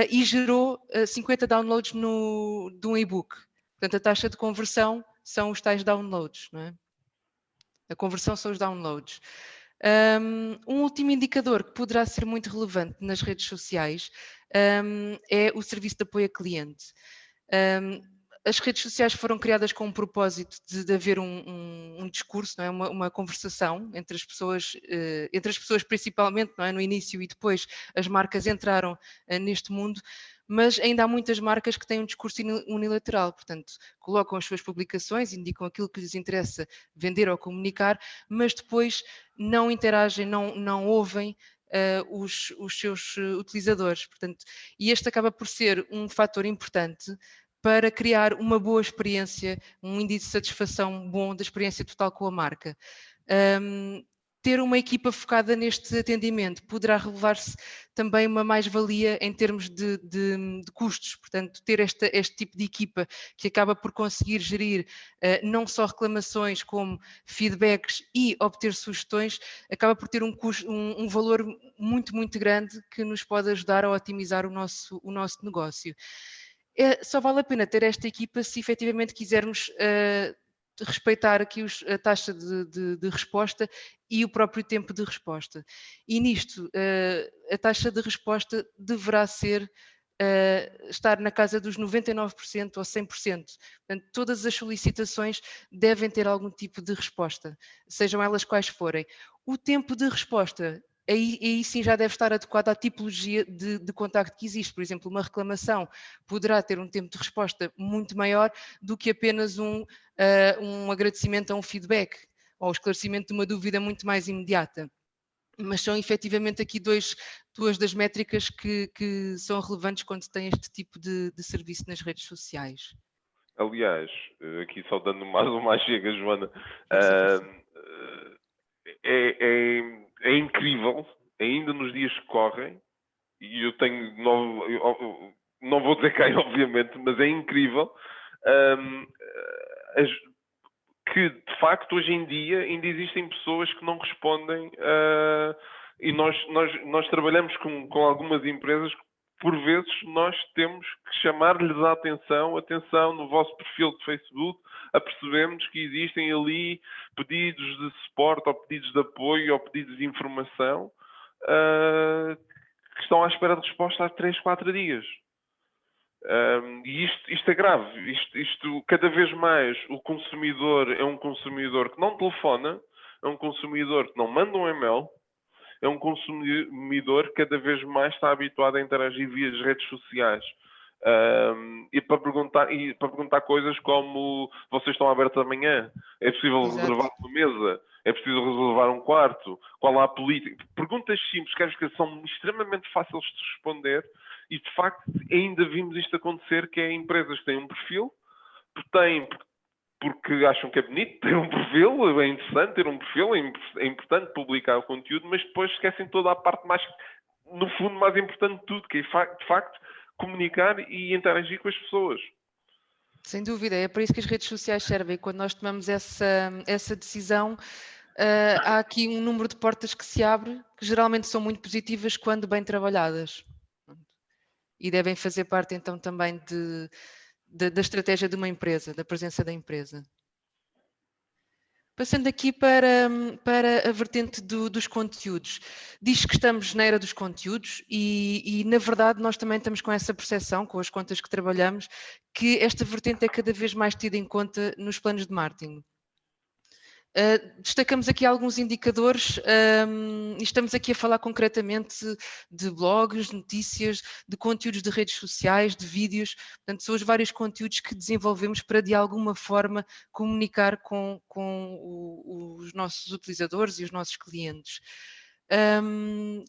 e gerou 50 downloads de um e-book. Portanto, a taxa de conversão são os tais downloads, não é? A conversão são os downloads. Um último indicador que poderá ser muito relevante nas redes sociais é o serviço de apoio a cliente. As redes sociais foram criadas com o propósito de haver um discurso, não é? Uma conversação entre as pessoas principalmente, não é? No início, e depois as marcas entraram neste mundo, mas ainda há muitas marcas que têm um discurso unilateral, portanto, colocam as suas publicações, indicam aquilo que lhes interessa vender ou comunicar, mas depois não interagem, não ouvem os seus utilizadores. Portanto, e este acaba por ser um fator importante para criar uma boa experiência, um índice de satisfação bom da experiência total com a marca. Ter uma equipa focada neste atendimento poderá revelar-se também uma mais-valia em termos de custos. Portanto, ter este tipo de equipa que acaba por conseguir gerir não só reclamações como feedbacks e obter sugestões, acaba por ter um valor muito, muito grande que nos pode ajudar a otimizar o nosso negócio. Só vale a pena ter esta equipa se efetivamente quisermos respeitar aqui a taxa de resposta e o próprio tempo de resposta. E nisto, a taxa de resposta deverá ser estar na casa dos 99% ou 100%. Portanto, todas as solicitações devem ter algum tipo de resposta, sejam elas quais forem. O tempo de resposta, aí sim já deve estar adequado à tipologia de contacto que existe. Por exemplo, uma reclamação poderá ter um tempo de resposta muito maior do que apenas um agradecimento a um feedback ou o esclarecimento de uma dúvida muito mais imediata. Mas são efetivamente aqui duas das métricas que são relevantes quando se tem este tipo de serviço nas redes sociais. Aliás, aqui só dando mais uma chega, Joana, é incrível, ainda nos dias que correm, e eu tenho, não vou dizer quem, obviamente, mas é incrível que, de facto, hoje em dia ainda existem pessoas que não respondem e nós trabalhamos com algumas empresas que, por vezes, nós temos que chamar-lhes a atenção no vosso perfil de Facebook, apercebemos que existem ali pedidos de suporte, ou pedidos de apoio, ou pedidos de informação, que estão à espera de resposta há 3, 4 dias. E isto é grave. Isto, cada vez mais, o consumidor é um consumidor que não telefona, é um consumidor que não manda um e-mail, é um consumidor que cada vez mais está habituado a interagir via as redes sociais. E para perguntar coisas como: vocês estão abertos amanhã? É possível reservar uma mesa? É preciso reservar um quarto? Qual há a política? Perguntas simples que são extremamente fáceis de responder e, de facto, ainda vimos isto acontecer, que é empresas que têm um perfil, porque acham que é bonito ter um perfil, é interessante ter um perfil, é importante publicar o conteúdo, mas depois esquecem toda a parte mais, no fundo, mais importante de tudo, que é, de facto, comunicar e interagir com as pessoas. Sem dúvida, é para isso que as redes sociais servem. Quando nós tomamos essa decisão, há aqui um número de portas que se abre, que geralmente são muito positivas quando bem trabalhadas. E devem fazer parte então também da estratégia de uma empresa, da presença da empresa. Passando aqui para a vertente dos conteúdos. Diz que estamos na era dos conteúdos e, na verdade, nós também estamos com essa percepção, com as contas que trabalhamos, que esta vertente é cada vez mais tida em conta nos planos de marketing. Destacamos aqui alguns indicadores e estamos aqui a falar concretamente de blogs, notícias, de conteúdos de redes sociais, de vídeos. Portanto, são os vários conteúdos que desenvolvemos para, de alguma forma, comunicar com os nossos utilizadores e os nossos clientes.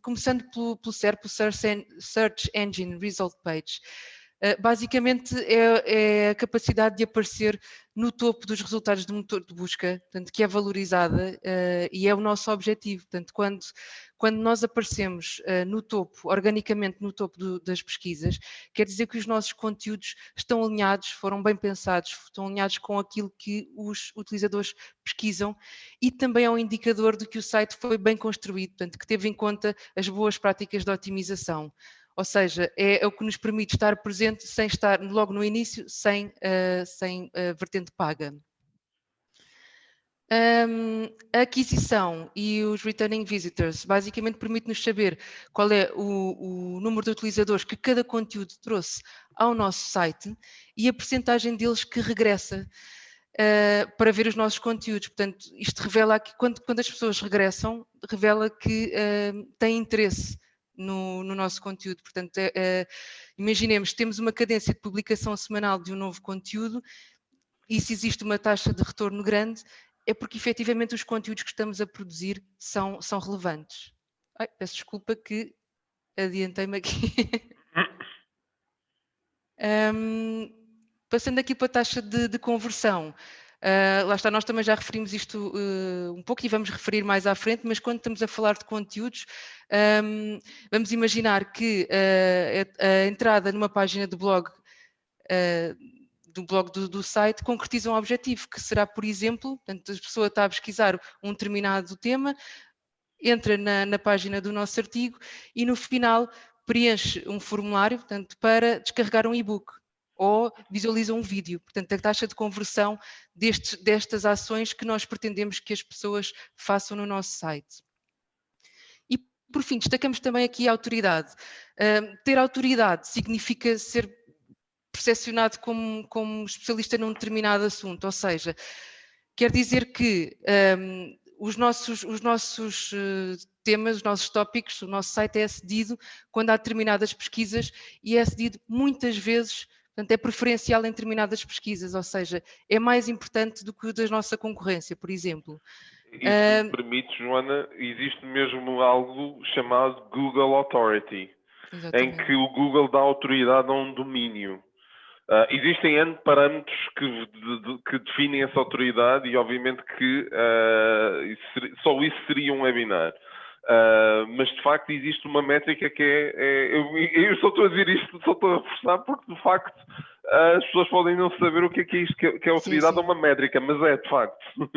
Começando pelo SERP, o Search Engine Result Page. Basicamente é a capacidade de aparecer no topo dos resultados do motor de busca, portanto, que é valorizada e é o nosso objetivo. Portanto, quando nós aparecemos no topo, organicamente no topo das pesquisas, quer dizer que os nossos conteúdos estão alinhados, foram bem pensados, estão alinhados com aquilo que os utilizadores pesquisam e também é um indicador de que o site foi bem construído, portanto, que teve em conta as boas práticas de otimização. Ou seja, é o que nos permite estar presente sem estar logo no início, sem vertente paga. A aquisição e os returning visitors basicamente permite-nos saber qual é o número de utilizadores que cada conteúdo trouxe ao nosso site e a percentagem deles que regressa para ver os nossos conteúdos. Portanto, isto revela que quando as pessoas regressam, revela que têm interesse no nosso conteúdo. Portanto, imaginemos, temos uma cadência de publicação semanal de um novo conteúdo e se existe uma taxa de retorno grande, é porque efetivamente os conteúdos que estamos a produzir são relevantes. Ai, peço desculpa que adiantei-me aqui. Passando aqui para a taxa de conversão. Lá está, nós também já referimos isto um pouco e vamos referir mais à frente, mas quando estamos a falar de conteúdos, vamos imaginar que a entrada numa página de blog, do site, concretiza um objetivo, que será, por exemplo, portanto, a pessoa está a pesquisar um determinado tema, entra na página do nosso artigo e no final preenche um formulário, portanto, para descarregar um e-book ou visualiza um vídeo. Portanto, a taxa de conversão destas ações que nós pretendemos que as pessoas façam no nosso site. E, por fim, destacamos também aqui a autoridade. Ter autoridade significa ser percepcionado como especialista num determinado assunto, ou seja, quer dizer que os nossos temas, os nossos tópicos, o nosso site é acedido quando há determinadas pesquisas e é acedido muitas vezes, portanto é preferencial em determinadas pesquisas, ou seja, é mais importante do que o da nossa concorrência, por exemplo. E se me permite, Joana, existe mesmo algo chamado Google Authority, Exatamente. em que o Google dá autoridade a um domínio. Existem N parâmetros que definem essa autoridade e obviamente que só isso seria um webinar. Mas de facto existe uma métrica que eu só estou a dizer isto, só estou a reforçar porque de facto as pessoas podem não saber o que é isto, que é autoridade Sim, sim. a uma métrica, mas é de facto.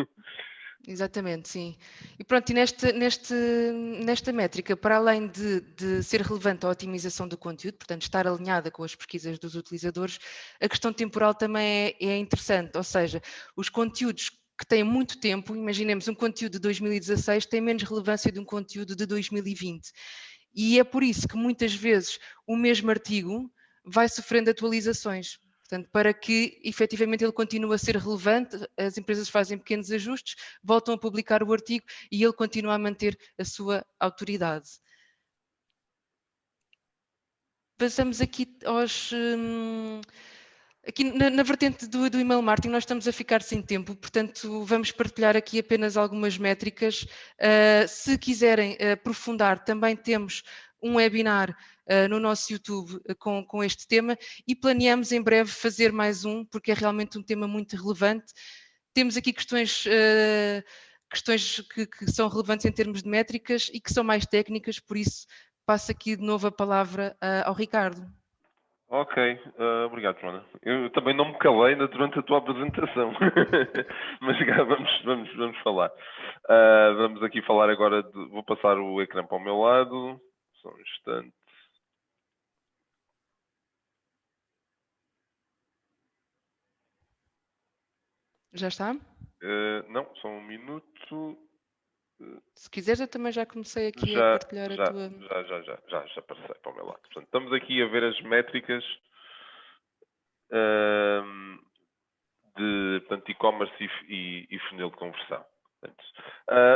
Exatamente, sim. E pronto, e nesta métrica, para além de ser relevante a otimização do conteúdo, portanto, estar alinhada com as pesquisas dos utilizadores, a questão temporal também é interessante, ou seja, os conteúdos que têm muito tempo, imaginemos um conteúdo de 2016 tem menos relevância de um conteúdo de 2020. E é por isso que muitas vezes o mesmo artigo vai sofrendo atualizações. Portanto, para que efetivamente ele continue a ser relevante, as empresas fazem pequenos ajustes, voltam a publicar o artigo e ele continua a manter a sua autoridade. Passamos aqui aos... Aqui na vertente do email marketing nós estamos a ficar sem tempo, portanto vamos partilhar aqui apenas algumas métricas. Se quiserem aprofundar, também temos um webinar no nosso YouTube com este tema e planeamos em breve fazer mais um, porque é realmente um tema muito relevante. Temos aqui questões que são relevantes em termos de métricas e que são mais técnicas, por isso passo aqui de novo a palavra ao Ricardo. Ok, obrigado, Joana. Eu também não me calei ainda durante a tua apresentação, mas vamos falar. Vamos aqui falar agora, vou passar o ecrã para o meu lado, só um instante. Já está? Não, só um minuto. Se quiseres, eu também já comecei aqui a partilhar a tua... Já passei para o meu lado. Portanto, estamos aqui a ver as métricas de e-commerce e funil de conversão. Portanto,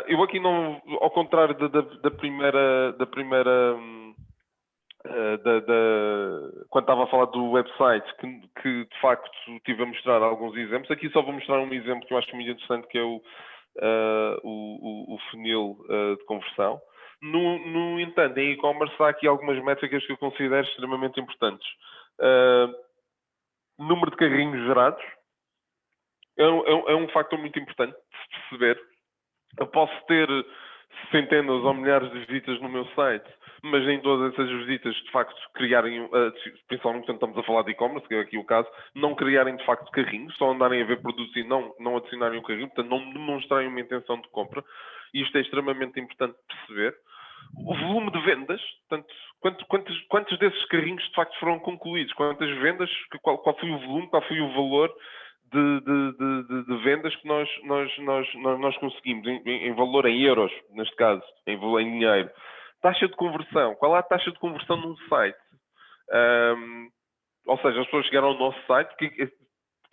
eu aqui não, ao contrário da primeira quando estava a falar do website, que de facto estive a mostrar alguns exemplos, aqui só vou mostrar um exemplo que eu acho muito interessante, que é o funil de conversão. No entanto, em e-commerce há aqui algumas métricas que eu considero extremamente importantes. Número de carrinhos gerados é um fator muito importante de se perceber. Eu posso ter centenas ou milhares de visitas no meu site, mas em todas essas visitas, de facto, criarem, principalmente quando estamos a falar de e-commerce, que é aqui o caso, não criarem, de facto, carrinhos, só andarem a ver produtos e não adicionarem um carrinho, portanto, não demonstrarem uma intenção de compra. E isto é extremamente importante perceber. O volume de vendas, portanto, quantos desses carrinhos, de facto, foram concluídos? Quantas vendas? Qual foi o volume? Qual foi o valor de vendas que nós conseguimos, em valor em euros, neste caso, em dinheiro. Taxa de conversão. Qual é a taxa de conversão num site? Ou seja, as pessoas chegaram ao nosso site, que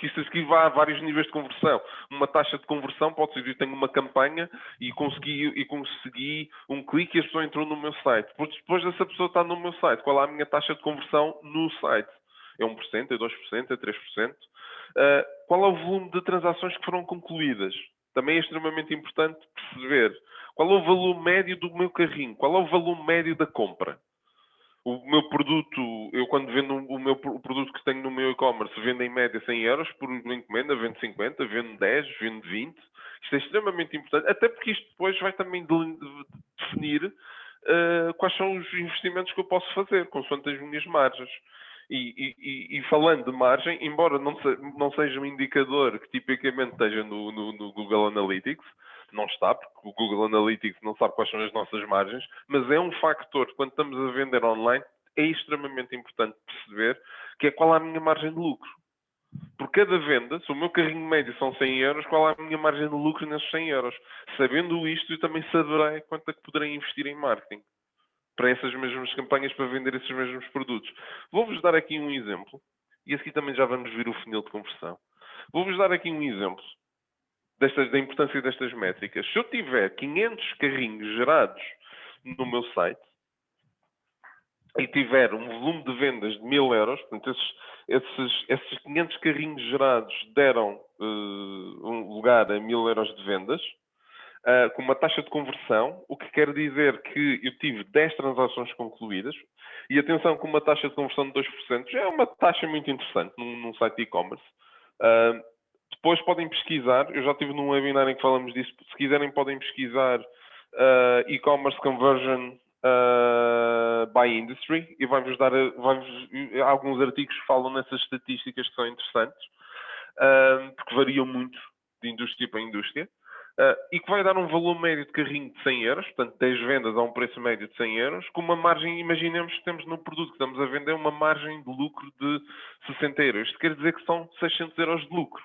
isso aqui vai a vários níveis de conversão. Uma taxa de conversão pode ser que eu tenho uma campanha e consegui um clique e a pessoa entrou no meu site. Depois dessa pessoa estar no meu site, qual é a minha taxa de conversão no site? É 1%, é 2%, é 3%? Qual é o volume de transações que foram concluídas? Também é extremamente importante perceber qual é o valor médio do meu carrinho, qual é o valor médio da compra. O meu produto, eu quando vendo o produto que tenho no meu e-commerce, vendo em média 100 euros por encomenda, vendo 50, vendo 10, vendo 20. Isto é extremamente importante, até porque isto depois vai também definir quais são os investimentos que eu posso fazer, consoante as minhas margens. E falando de margem, embora não seja um indicador que tipicamente esteja no Google Analytics, não está, porque o Google Analytics não sabe quais são as nossas margens, mas é um factor, quando estamos a vender online, é extremamente importante perceber que é qual é a minha margem de lucro. Por cada venda, se o meu carrinho médio são 100 euros, qual é a minha margem de lucro nesses 100 euros? Sabendo isto, eu também saberei quanto é que poderei investir em marketing para essas mesmas campanhas, para vender esses mesmos produtos. Vou-vos dar aqui um exemplo, e aqui também já vamos ver o funil de conversão. Vou-vos dar aqui um exemplo da importância destas métricas. Se eu tiver 500 carrinhos gerados no meu site e tiver um volume de vendas de 1000 euros, portanto, esses 500 carrinhos gerados deram um lugar a 1000 euros de vendas, com uma taxa de conversão, o que quer dizer que eu tive 10 transações concluídas, e atenção, com uma taxa de conversão de 2%, já é uma taxa muito interessante num site de e-commerce. Depois podem pesquisar, eu já estive num webinar em que falamos disso, se quiserem podem pesquisar e-commerce conversion by industry, e vai-vos dar alguns artigos que falam nessas estatísticas que são interessantes, porque variam muito de indústria para indústria. E que vai dar um valor médio de carrinho de 100 euros, portanto 10 vendas a um preço médio de 100 euros, com uma margem, imaginemos que temos no produto que estamos a vender uma margem de lucro de 60 euros. Isto quer dizer que são 600 euros de lucro.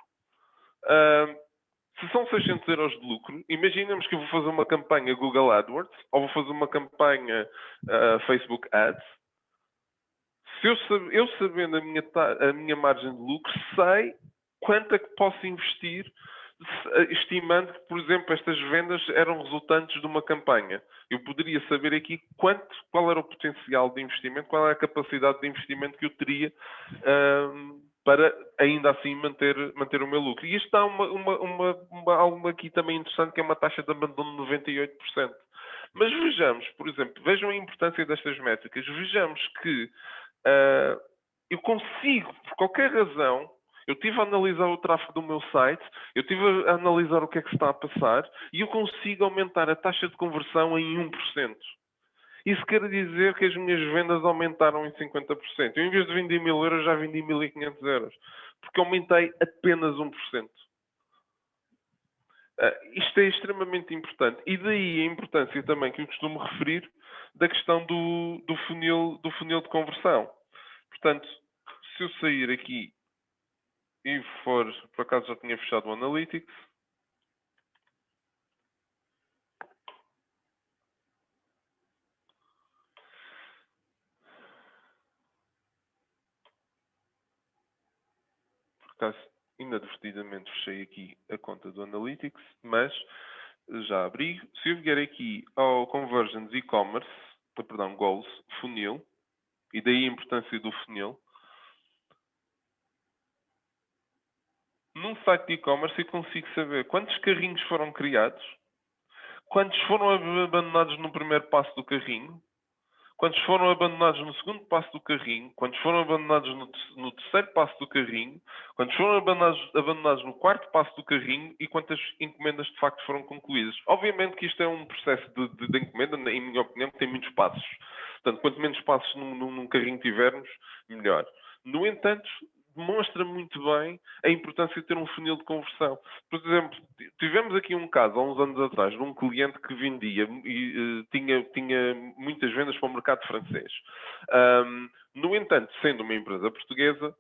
Se são 600 euros de lucro, imaginemos que eu vou fazer uma campanha Google AdWords, ou vou fazer uma campanha Facebook Ads. Se eu sabendo a minha margem de lucro, sei quanto é que posso investir, estimando que, por exemplo, estas vendas eram resultantes de uma campanha. Eu poderia saber aqui qual era o potencial de investimento, qual era a capacidade de investimento que eu teria para ainda assim manter o meu lucro. E isto dá algo aqui também interessante, que é uma taxa de abandono de 98%. Mas vejamos, por exemplo, vejam a importância destas métricas. Vejamos que eu consigo, por qualquer razão, eu estive a analisar o tráfego do meu site, eu estive a analisar o que é que se está a passar e eu consigo aumentar a taxa de conversão em 1%. Isso quer dizer que as minhas vendas aumentaram em 50%. Eu, em vez de vender 1000 euros, já vendi 1500 euros. Porque aumentei apenas 1%. Isto é extremamente importante. E daí a importância também que eu costumo referir da questão do funil de conversão. Portanto, se eu sair aqui e for, por acaso já tinha fechado o Analytics. Por acaso, inadvertidamente fechei aqui a conta do Analytics, mas já abri. Se eu vier aqui ao Conversions e-commerce, perdão, Goals, funil, e daí a importância do funil, num site de e-commerce eu consigo saber quantos carrinhos foram criados, quantos foram abandonados no primeiro passo do carrinho, quantos foram abandonados no segundo passo do carrinho, quantos foram abandonados no terceiro passo do carrinho, quantos foram abandonados no quarto passo do carrinho e quantas encomendas de facto foram concluídas. Obviamente que isto é um processo de encomenda, em minha opinião, que tem muitos passos. Portanto, quanto menos passos num carrinho tivermos, melhor. No entanto, demonstra muito bem a importância de ter um funil de conversão. Por exemplo, tivemos aqui um caso, há uns anos atrás, de um cliente que vendia e tinha muitas vendas para o mercado francês. No entanto, sendo uma empresa portuguesa,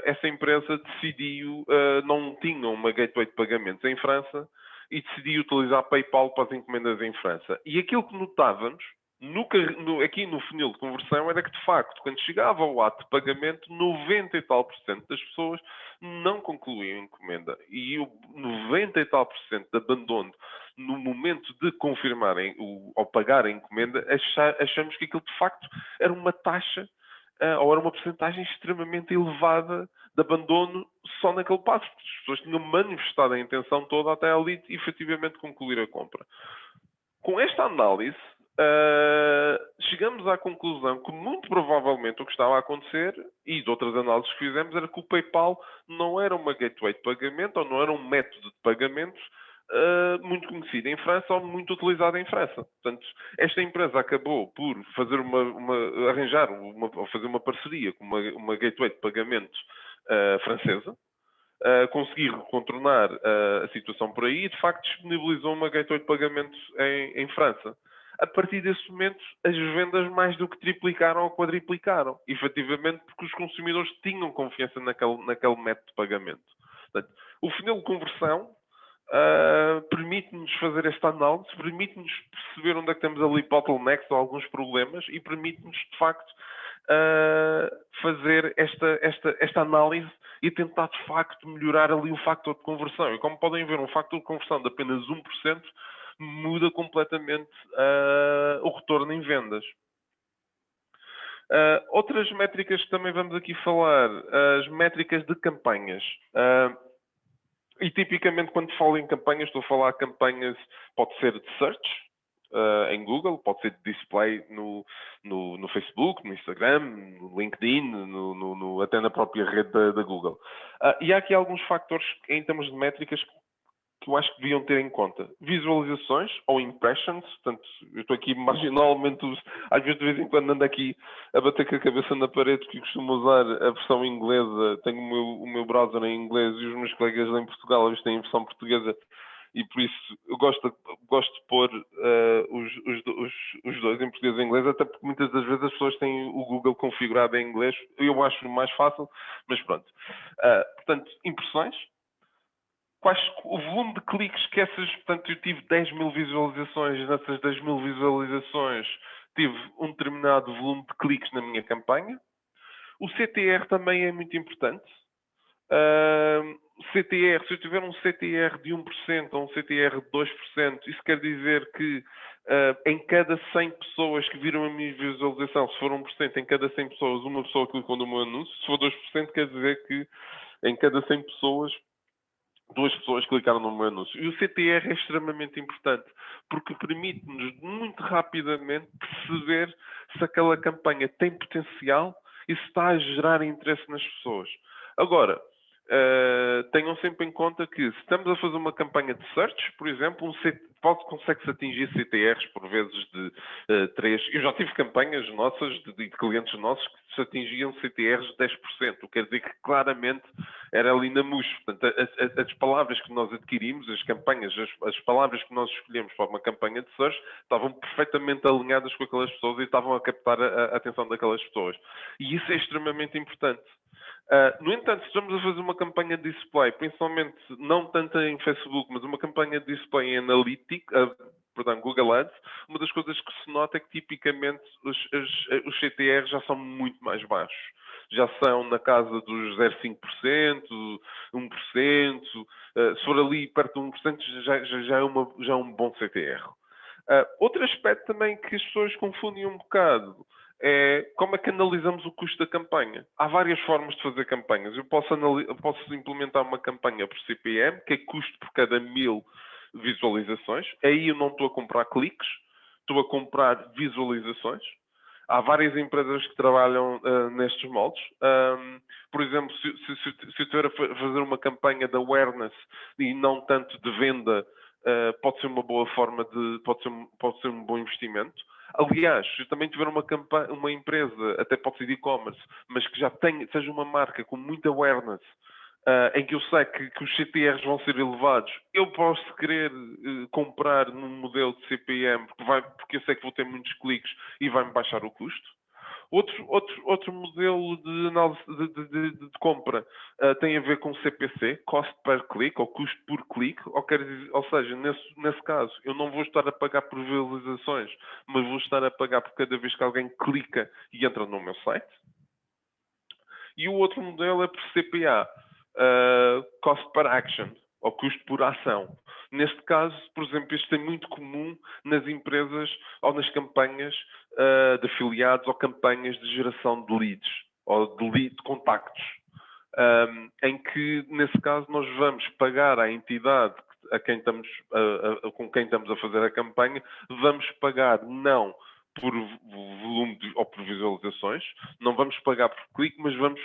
essa empresa decidiu, não tinha uma gateway de pagamentos em França e decidiu utilizar PayPal para as encomendas em França. E aquilo que notávamos, aqui no funil de conversão, era que, de facto, quando chegava ao ato de pagamento, 90 e tal por cento das pessoas não concluíam a encomenda. E o 90 e tal por cento de abandono no momento de confirmarem ou pagar a encomenda, achamos que aquilo, de facto, era uma taxa ou era uma porcentagem extremamente elevada de abandono só naquele passo. As pessoas tinham manifestado a intenção toda até ali efetivamente concluir a compra. Com esta análise, chegamos à conclusão que muito provavelmente o que estava a acontecer, e de outras análises que fizemos, era que o PayPal não era uma gateway de pagamento, ou não era um método de pagamento muito conhecido em França ou muito utilizado em França. Portanto, esta empresa acabou por fazer fazer uma parceria com uma gateway de pagamento francesa, conseguir contornar a situação por aí e, de facto, disponibilizou uma gateway de pagamento em França. A partir desse momento, as vendas mais do que triplicaram ou quadriplicaram, efetivamente porque os consumidores tinham confiança naquele método de pagamento. Portanto, o funil de conversão permite-nos fazer esta análise, permite-nos perceber onde é que temos ali bottlenecks ou alguns problemas e permite-nos, de facto, fazer esta análise e tentar, de facto, melhorar ali o fator de conversão. E como podem ver, um fator de conversão de apenas 1% muda completamente o retorno em vendas. Outras métricas que também vamos aqui falar, as métricas de campanhas. E tipicamente quando falo em campanhas, estou a falar de campanhas, pode ser de search, em Google, pode ser de display no Facebook, no Instagram, no LinkedIn, até na própria rede da Google. E há aqui alguns fatores em termos de métricas que eu acho que deviam ter em conta. Visualizações ou impressions, portanto, eu estou aqui marginalmente, às vezes de vez em quando ando aqui a bater com a cabeça na parede porque costumo usar a versão inglesa, tenho o meu browser em inglês e os meus colegas em Portugal eles têm a versão portuguesa e por isso eu gosto de pôr os dois em português e em inglês, até porque muitas das vezes as pessoas têm o Google configurado em inglês, eu acho mais fácil, mas pronto. Portanto, impressões. O volume de cliques que portanto, eu tive 10 mil visualizações, nessas 10 mil visualizações tive um determinado volume de cliques na minha campanha. O CTR também é muito importante. CTR, se eu tiver um CTR de 1% ou um CTR de 2%, isso quer dizer que em cada 100 pessoas que viram a minha visualização, se for 1%, em cada 100 pessoas, uma pessoa clicou no meu anúncio. Se for 2%, quer dizer que em cada 100 pessoas, 2 pessoas clicaram no meu anúncio. E o CTR é extremamente importante, porque permite-nos muito rapidamente perceber se aquela campanha tem potencial e se está a gerar interesse nas pessoas. Agora, tenham sempre em conta que se estamos a fazer uma campanha de search, por exemplo, consegue-se atingir CTRs por vezes de 3. Eu já tive campanhas nossas, de clientes nossos, que se atingiam CTRs de 10%. O que quer dizer que claramente era ali na mousse. Portanto, as palavras que nós adquirimos, as campanhas, as palavras que nós escolhemos para uma campanha de search, estavam perfeitamente alinhadas com aquelas pessoas e estavam a captar a atenção daquelas pessoas. E isso é extremamente importante. No entanto, se estamos a fazer uma campanha de display, principalmente não tanto em Facebook, mas uma campanha de display em Google Ads, uma das coisas que se nota é que tipicamente os CTRs já são muito mais baixos. Já são na casa dos 0,5%, 1%. Se for ali perto de 1%, já é um bom CTR. Outro aspecto também que as pessoas confundem um bocado é como é que analisamos o custo da campanha. Há várias formas de fazer campanhas. Eu posso implementar uma campanha por CPM, que é custo por cada 1000 visualizações. Aí eu não estou a comprar cliques, estou a comprar visualizações. Há várias empresas que trabalham nestes moldes. Por exemplo, se eu estiver a fazer uma campanha de awareness e não tanto de venda, pode ser uma boa forma pode ser um bom investimento. Aliás, se eu também tiver uma empresa, até pode ser de e-commerce, mas que seja uma marca com muita awareness, em que eu sei que os CTRs vão ser elevados, eu posso querer comprar num modelo de CPM, porque eu sei que vou ter muitos cliques e vai-me baixar o custo. Outro modelo de análise de compra tem a ver com CPC, Cost per Click, ou custo por clique, ou seja, nesse caso, eu não vou estar a pagar por visualizações, mas vou estar a pagar por cada vez que alguém clica e entra no meu site. E o outro modelo é por CPA, Cost per Action, ou custo por ação. Neste caso, por exemplo, isto é muito comum nas empresas ou nas campanhas de afiliados ou campanhas de geração de leads ou de contactos. em que, nesse caso, nós vamos pagar à entidade com quem estamos a fazer a campanha, vamos pagar não por volume ou por visualizações, não vamos pagar por clique, mas vamos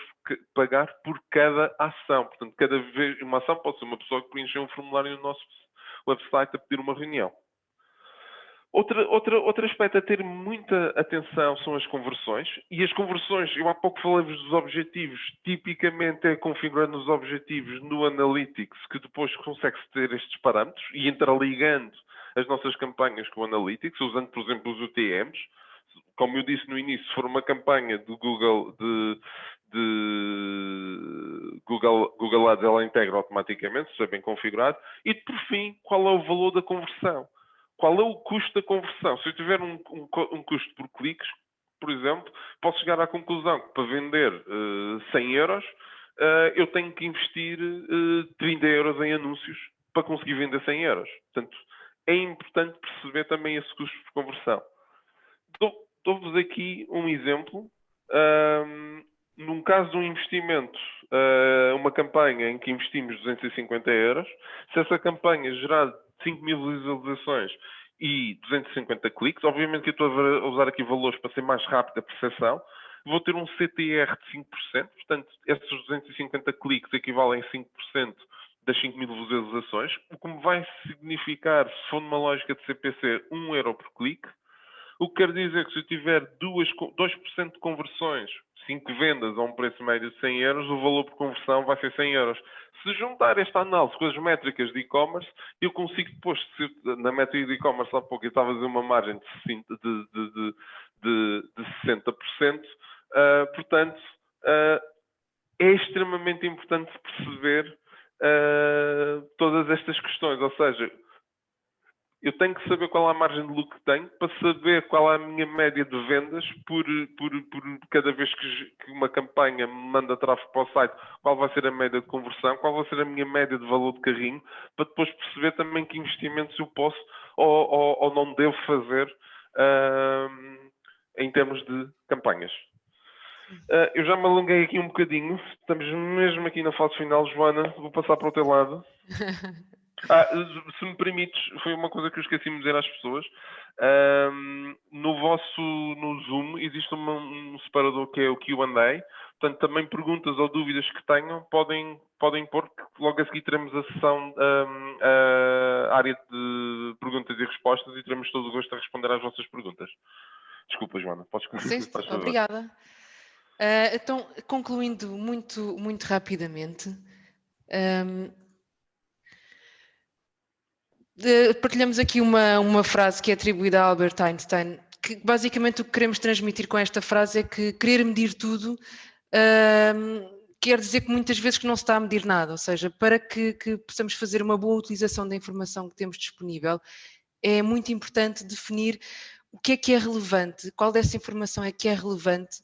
pagar por cada ação. Portanto, cada vez uma ação pode ser uma pessoa que preencheu um formulário no nosso website a pedir uma reunião. Outro aspecto a ter muita atenção são as conversões. E as conversões, eu há pouco falei-vos dos objetivos, tipicamente é configurando os objetivos no Analytics que depois consegue-se ter estes parâmetros e interligando as nossas campanhas com o Analytics, usando, por exemplo, os UTMs. Como eu disse no início, se for uma campanha do Google, Google Ads, ela integra automaticamente, se é bem configurado. E, por fim, qual é o valor da conversão? Qual é o custo da conversão? Se eu tiver um custo por cliques, por exemplo, posso chegar à conclusão que para vender 100 euros, eu tenho que investir 30 euros em anúncios para conseguir vender 100 euros. Portanto, é importante perceber também esse custo por conversão. Dou-vos aqui um exemplo. Num caso de um investimento, uma campanha em que investimos 250 euros, se essa campanha gerar 5.000 visualizações e 250 cliques, obviamente que eu estou a usar aqui valores para ser mais rápido a percepção, vou ter um CTR de 5%, portanto, esses 250 cliques equivalem a 5% das 5.000 visualizações, o que me vai significar, se for numa lógica de CPC, 1 euro por clique. O que quer dizer que se eu tiver 2% de conversões, 5 vendas a um preço médio de 100 euros, o valor por conversão vai ser 100 euros. Se juntar esta análise com as métricas de e-commerce, eu consigo depois, na métrica de e-commerce há pouco eu estava a fazer uma margem de 60%, portanto, é extremamente importante perceber todas estas questões, ou seja, eu tenho que saber qual é a margem de lucro que tenho para saber qual é a minha média de vendas por cada vez que uma campanha me manda tráfego para o site, qual vai ser a média de conversão, qual vai ser a minha média de valor de carrinho, para depois perceber também que investimentos eu posso ou não devo fazer em termos de campanhas. Eu já me alonguei aqui um bocadinho, estamos mesmo aqui na fase final, Joana, vou passar para o teu lado. Se me permites, foi uma coisa que eu esqueci de dizer às pessoas. No Zoom existe um separador que é o Q&A. Portanto, também perguntas ou dúvidas que tenham podem pôr, que logo a seguir teremos a sessão, a área de perguntas e respostas e teremos todo o gosto a responder às vossas perguntas. Desculpa, Joana, podes continuar. Sim, obrigada. Então, concluindo muito rapidamente, partilhamos aqui uma frase que é atribuída a Albert Einstein, que basicamente o que queremos transmitir com esta frase é que querer medir tudo quer dizer que muitas vezes que não se está a medir nada, ou seja, para que possamos fazer uma boa utilização da informação que temos disponível, é muito importante definir o que é relevante, qual dessa informação é que é relevante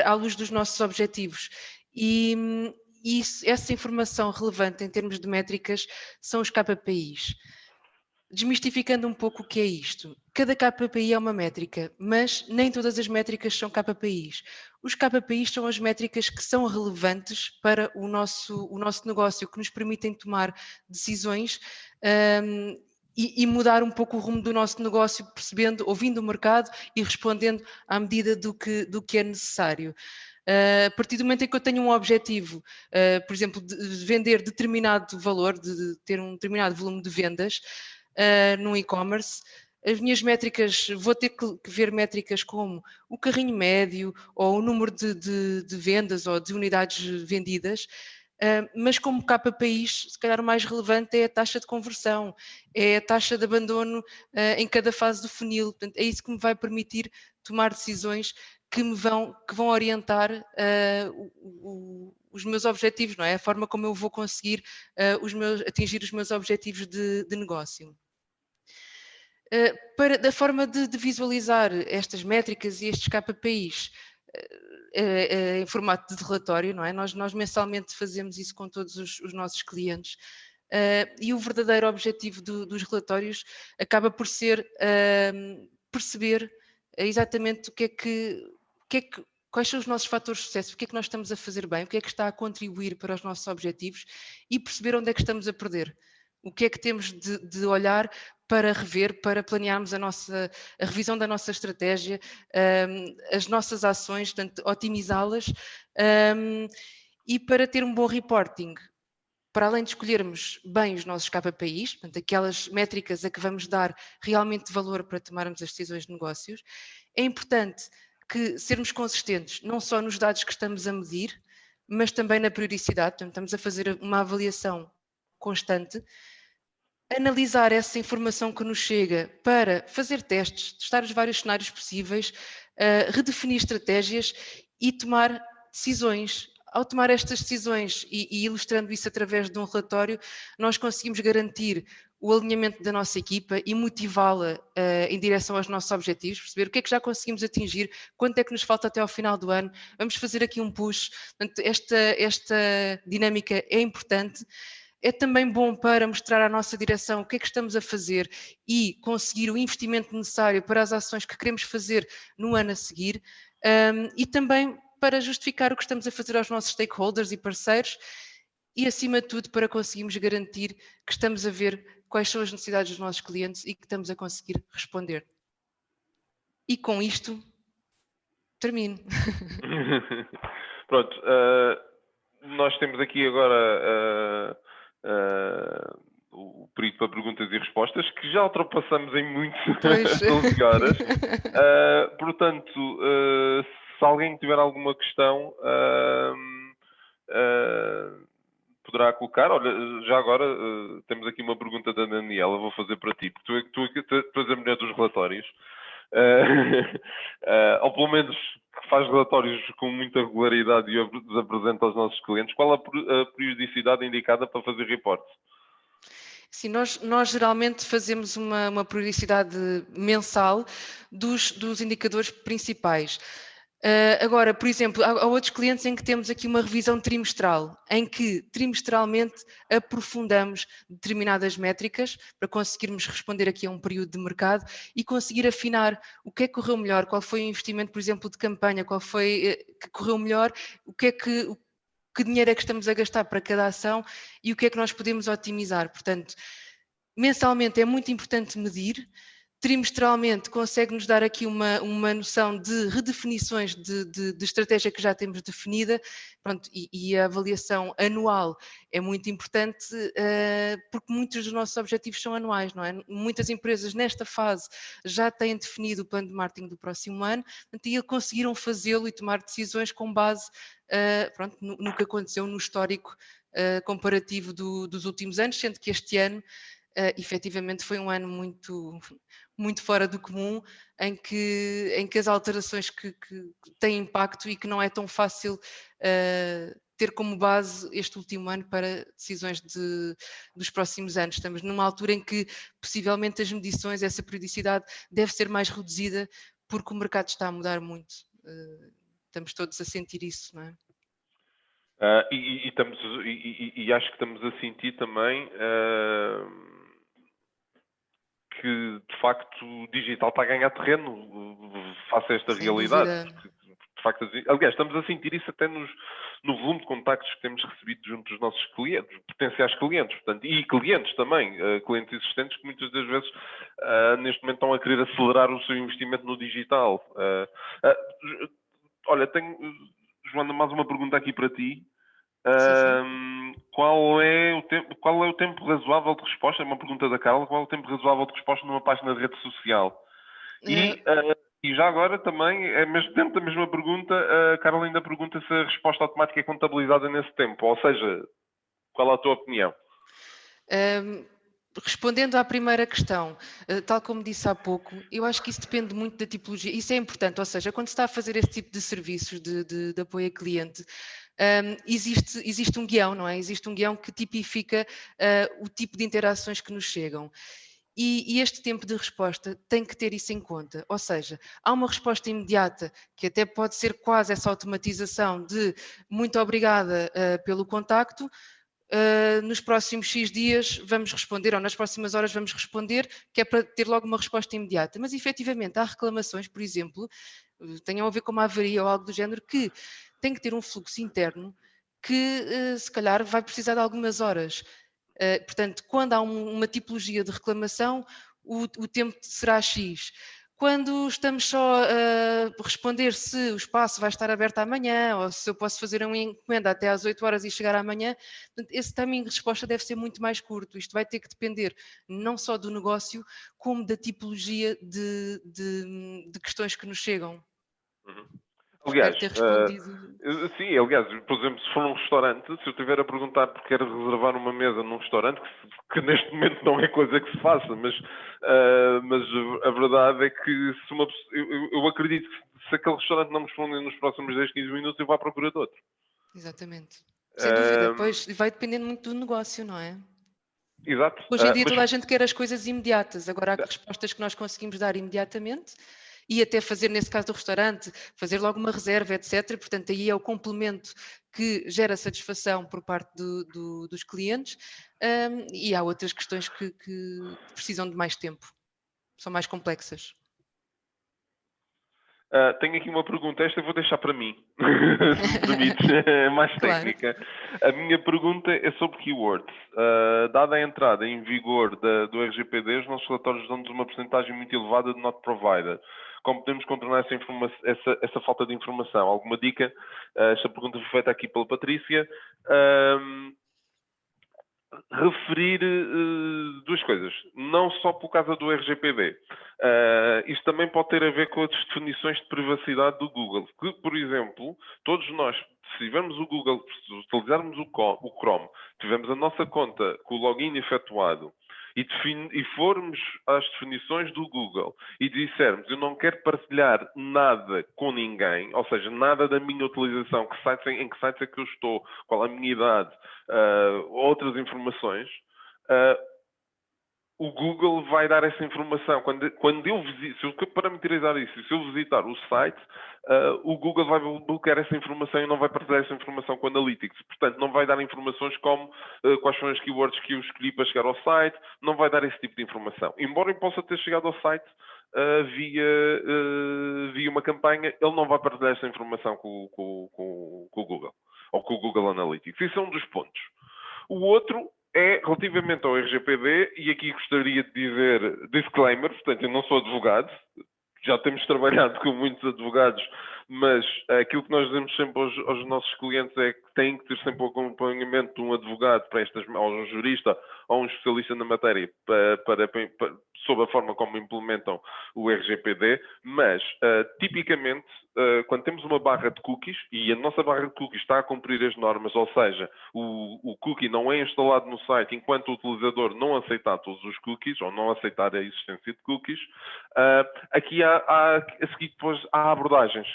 à luz dos nossos objetivos. E essa informação relevante em termos de métricas são os KPIs. Desmistificando um pouco o que é isto. Cada KPI é uma métrica, mas nem todas as métricas são KPIs. Os KPIs são as métricas que são relevantes para o nosso negócio, que nos permitem tomar decisões e mudar um pouco o rumo do nosso negócio, percebendo, ouvindo o mercado e respondendo à medida do que é necessário. A partir do momento em que eu tenho um objetivo, por exemplo, de vender determinado valor, de ter um determinado volume de vendas no e-commerce, as minhas métricas, vou ter que ver métricas como o carrinho médio ou o número de vendas ou de unidades vendidas, mas como KPIs, se calhar o mais relevante é a taxa de conversão, é a taxa de abandono em cada fase do funil. Portanto, é isso que me vai permitir tomar decisões que vão orientar os meus objetivos, não é? A forma como eu vou conseguir atingir os meus objetivos de negócio. Da forma de visualizar estas métricas e estes KPIs em formato de relatório, não é? Nós mensalmente fazemos isso com todos os nossos clientes e o verdadeiro objetivo dos relatórios acaba por ser perceber exatamente quais são os nossos fatores de sucesso, o que é que nós estamos a fazer bem, o que é que está a contribuir para os nossos objetivos e perceber onde é que estamos a perder. O que é que temos de olhar para rever, para planearmos a revisão da nossa estratégia, as nossas ações, portanto, otimizá-las e para ter um bom reporting. Para além de escolhermos bem os nossos KPIs, portanto, aquelas métricas a que vamos dar realmente valor para tomarmos as decisões de negócios, é importante que sermos consistentes, não só nos dados que estamos a medir, mas também na periodicidade. Portanto, estamos a fazer uma avaliação constante, analisar essa informação que nos chega para fazer testes, testar os vários cenários possíveis, redefinir estratégias e tomar decisões. Ao tomar estas decisões e ilustrando isso através de um relatório, nós conseguimos garantir o alinhamento da nossa equipa e motivá-la em direção aos nossos objetivos, perceber o que é que já conseguimos atingir, quanto é que nos falta até ao final do ano, vamos fazer aqui um push. Portanto, esta dinâmica é importante. É também bom para mostrar à nossa direção o que é que estamos a fazer e conseguir o investimento necessário para as ações que queremos fazer no ano a seguir, e também para justificar o que estamos a fazer aos nossos stakeholders e parceiros e, acima de tudo, para conseguirmos garantir que estamos a ver quais são as necessidades dos nossos clientes e que estamos a conseguir responder. E com isto, termino. Pronto, nós temos aqui agora o período para perguntas e respostas, que já ultrapassamos em muito 12 horas. Portanto, se alguém tiver alguma questão, poderá colocar. Olha, já agora temos aqui uma pergunta da Daniela, vou fazer para ti, porque tu és a mulher dos relatórios. Ou pelo menos que faz relatórios com muita regularidade e os apresenta aos nossos clientes. Qual a periodicidade indicada para fazer reportes? Sim, nós geralmente fazemos uma periodicidade mensal dos indicadores principais. Agora, por exemplo, há outros clientes em que temos aqui uma revisão trimestral, em que trimestralmente aprofundamos determinadas métricas para conseguirmos responder aqui a um período de mercado e conseguir afinar o que é que correu melhor, qual foi o investimento, por exemplo, de campanha, qual foi que correu melhor, que dinheiro é que estamos a gastar para cada ação e o que é que nós podemos otimizar. Portanto, mensalmente é muito importante medir, trimestralmente consegue-nos dar aqui uma noção de redefinições de estratégia que já temos definida. Pronto, e a avaliação anual é muito importante porque muitos dos nossos objetivos são anuais, não é? Muitas empresas nesta fase já têm definido o plano de marketing do próximo ano, portanto, e conseguiram fazê-lo e tomar decisões com base pronto, no que aconteceu no histórico comparativo dos últimos anos, sendo que este ano efetivamente foi um ano muito fora do comum, em que as alterações que têm impacto e que não é tão fácil ter como base este último ano para decisões dos próximos anos. Estamos numa altura em que possivelmente as medições, essa periodicidade deve ser mais reduzida porque o mercado está a mudar muito. Estamos todos a sentir isso, não é? E acho que estamos a sentir também que de facto o digital está a ganhar terreno face a esta Sem realidade. dúvida. De facto, aliás, estamos a sentir isso até no volume de contactos que temos recebido junto dos nossos clientes, potenciais clientes, portanto, e clientes também, clientes existentes que muitas das vezes neste momento estão a querer acelerar o seu investimento no digital. Olha, tenho, Joana, mais uma pergunta aqui para ti. Sim. Qual é o tempo razoável de resposta? É uma pergunta da Carla. Qual é o tempo razoável de resposta numa página de rede social? E já agora também, ao mesmo tempo da mesma pergunta, a Carla ainda pergunta se a resposta automática é contabilizada nesse tempo. Ou seja, qual é a tua opinião? Respondendo à primeira questão, tal como disse há pouco, eu acho que isso depende muito da tipologia. Isso é importante, ou seja, quando se está a fazer esse tipo de serviços de apoio a cliente, existe um guião, não é? Existe um guião que tipifica o tipo de interações que nos chegam. E este tempo de resposta tem que ter isso em conta, ou seja, há uma resposta imediata, que até pode ser quase essa automatização de muito obrigada pelo contacto, nos próximos X dias vamos responder, ou nas próximas horas vamos responder, que é para ter logo uma resposta imediata. Mas efetivamente há reclamações, por exemplo, tenham a ver com uma avaria ou algo do género, que tem que ter um fluxo interno que se calhar vai precisar de algumas horas. Portanto, quando há uma tipologia de reclamação, o tempo será X. Quando estamos só a responder se o espaço vai estar aberto amanhã ou se eu posso fazer uma encomenda até às 8 horas e chegar amanhã, portanto, esse timing de resposta deve ser muito mais curto. Isto vai ter que depender não só do negócio, como da tipologia de questões que nos chegam. Uhum. Espero Aliás, ter respondido. sim, aliás, por exemplo, se for num restaurante, se eu estiver a perguntar porque quero reservar uma mesa num restaurante, que neste momento não é coisa que se faça, mas a verdade é que se eu acredito que se aquele restaurante não me responder nos próximos 10, 15 minutos, eu vou à procura de outro. Exatamente. Sem dúvida. Uh, Pois vai dependendo muito do negócio, não é? Exato. Hoje em dia Mas toda a gente quer as coisas imediatas. Agora há respostas que nós conseguimos dar imediatamente e até fazer, nesse caso do restaurante, fazer logo uma reserva, etc. Portanto, aí é o complemento que gera satisfação por parte dos clientes. E há outras questões que precisam de mais tempo, são mais complexas. tenho aqui uma pergunta, esta eu vou deixar para mim, se me permites, é mais Claro. técnica. A minha pergunta é sobre keywords. Dada a entrada em vigor do RGPD, os nossos relatórios dão-nos uma porcentagem muito elevada de not provided. Como podemos contornar essa falta de informação? Alguma dica? Esta pergunta foi feita aqui pela Patrícia. Referir duas coisas, não só por causa do RGPD. Isto também pode ter a ver com as definições de privacidade do Google. Que, por exemplo, todos nós, se tivermos o Google, se utilizarmos o Chrome, tivermos a nossa conta com o login efetuado e formos às definições do Google e dissermos eu não quero partilhar nada com ninguém, ou seja, nada da minha utilização, em que sites é que eu estou, qual a minha idade, outras informações, o Google vai dar essa informação. Quando eu visito, se eu parametrizar isso, se eu visitar o site, o Google vai bloquear essa informação e não vai partilhar essa informação com o Analytics. Portanto, não vai dar informações como quais são as keywords que eu escolhi para chegar ao site, não vai dar esse tipo de informação. Embora eu possa ter chegado ao site via uma campanha, ele não vai partilhar essa informação com o Google, ou com o Google Analytics. Isso é um dos pontos. O outro é relativamente ao RGPD, e aqui gostaria de dizer disclaimer, portanto, eu não sou advogado, já temos trabalhado com muitos advogados, mas aquilo que nós dizemos sempre aos nossos clientes é que têm que ter sempre o acompanhamento de um advogado, ou um jurista, ou um especialista na matéria, sobre a forma como implementam o RGPD, mas, tipicamente, quando temos uma barra de cookies, e a nossa barra de cookies está a cumprir as normas, ou seja, o cookie não é instalado no site enquanto o utilizador não aceitar todos os cookies, ou não aceitar a existência de cookies, aqui a seguir depois há abordagens.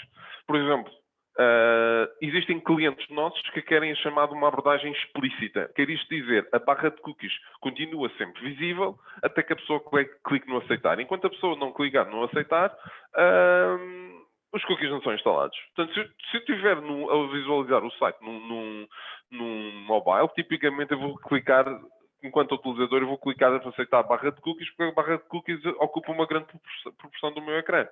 Por exemplo, existem clientes nossos que querem a chamada uma abordagem explícita. Quer isto dizer, a barra de cookies continua sempre visível até que a pessoa clique no aceitar. Enquanto a pessoa não clicar no aceitar, os cookies não são instalados. Portanto, se eu estiver a visualizar o site num mobile, tipicamente eu vou clicar, enquanto utilizador, eu vou clicar para aceitar a barra de cookies, porque a barra de cookies ocupa uma grande proporção do meu ecrã.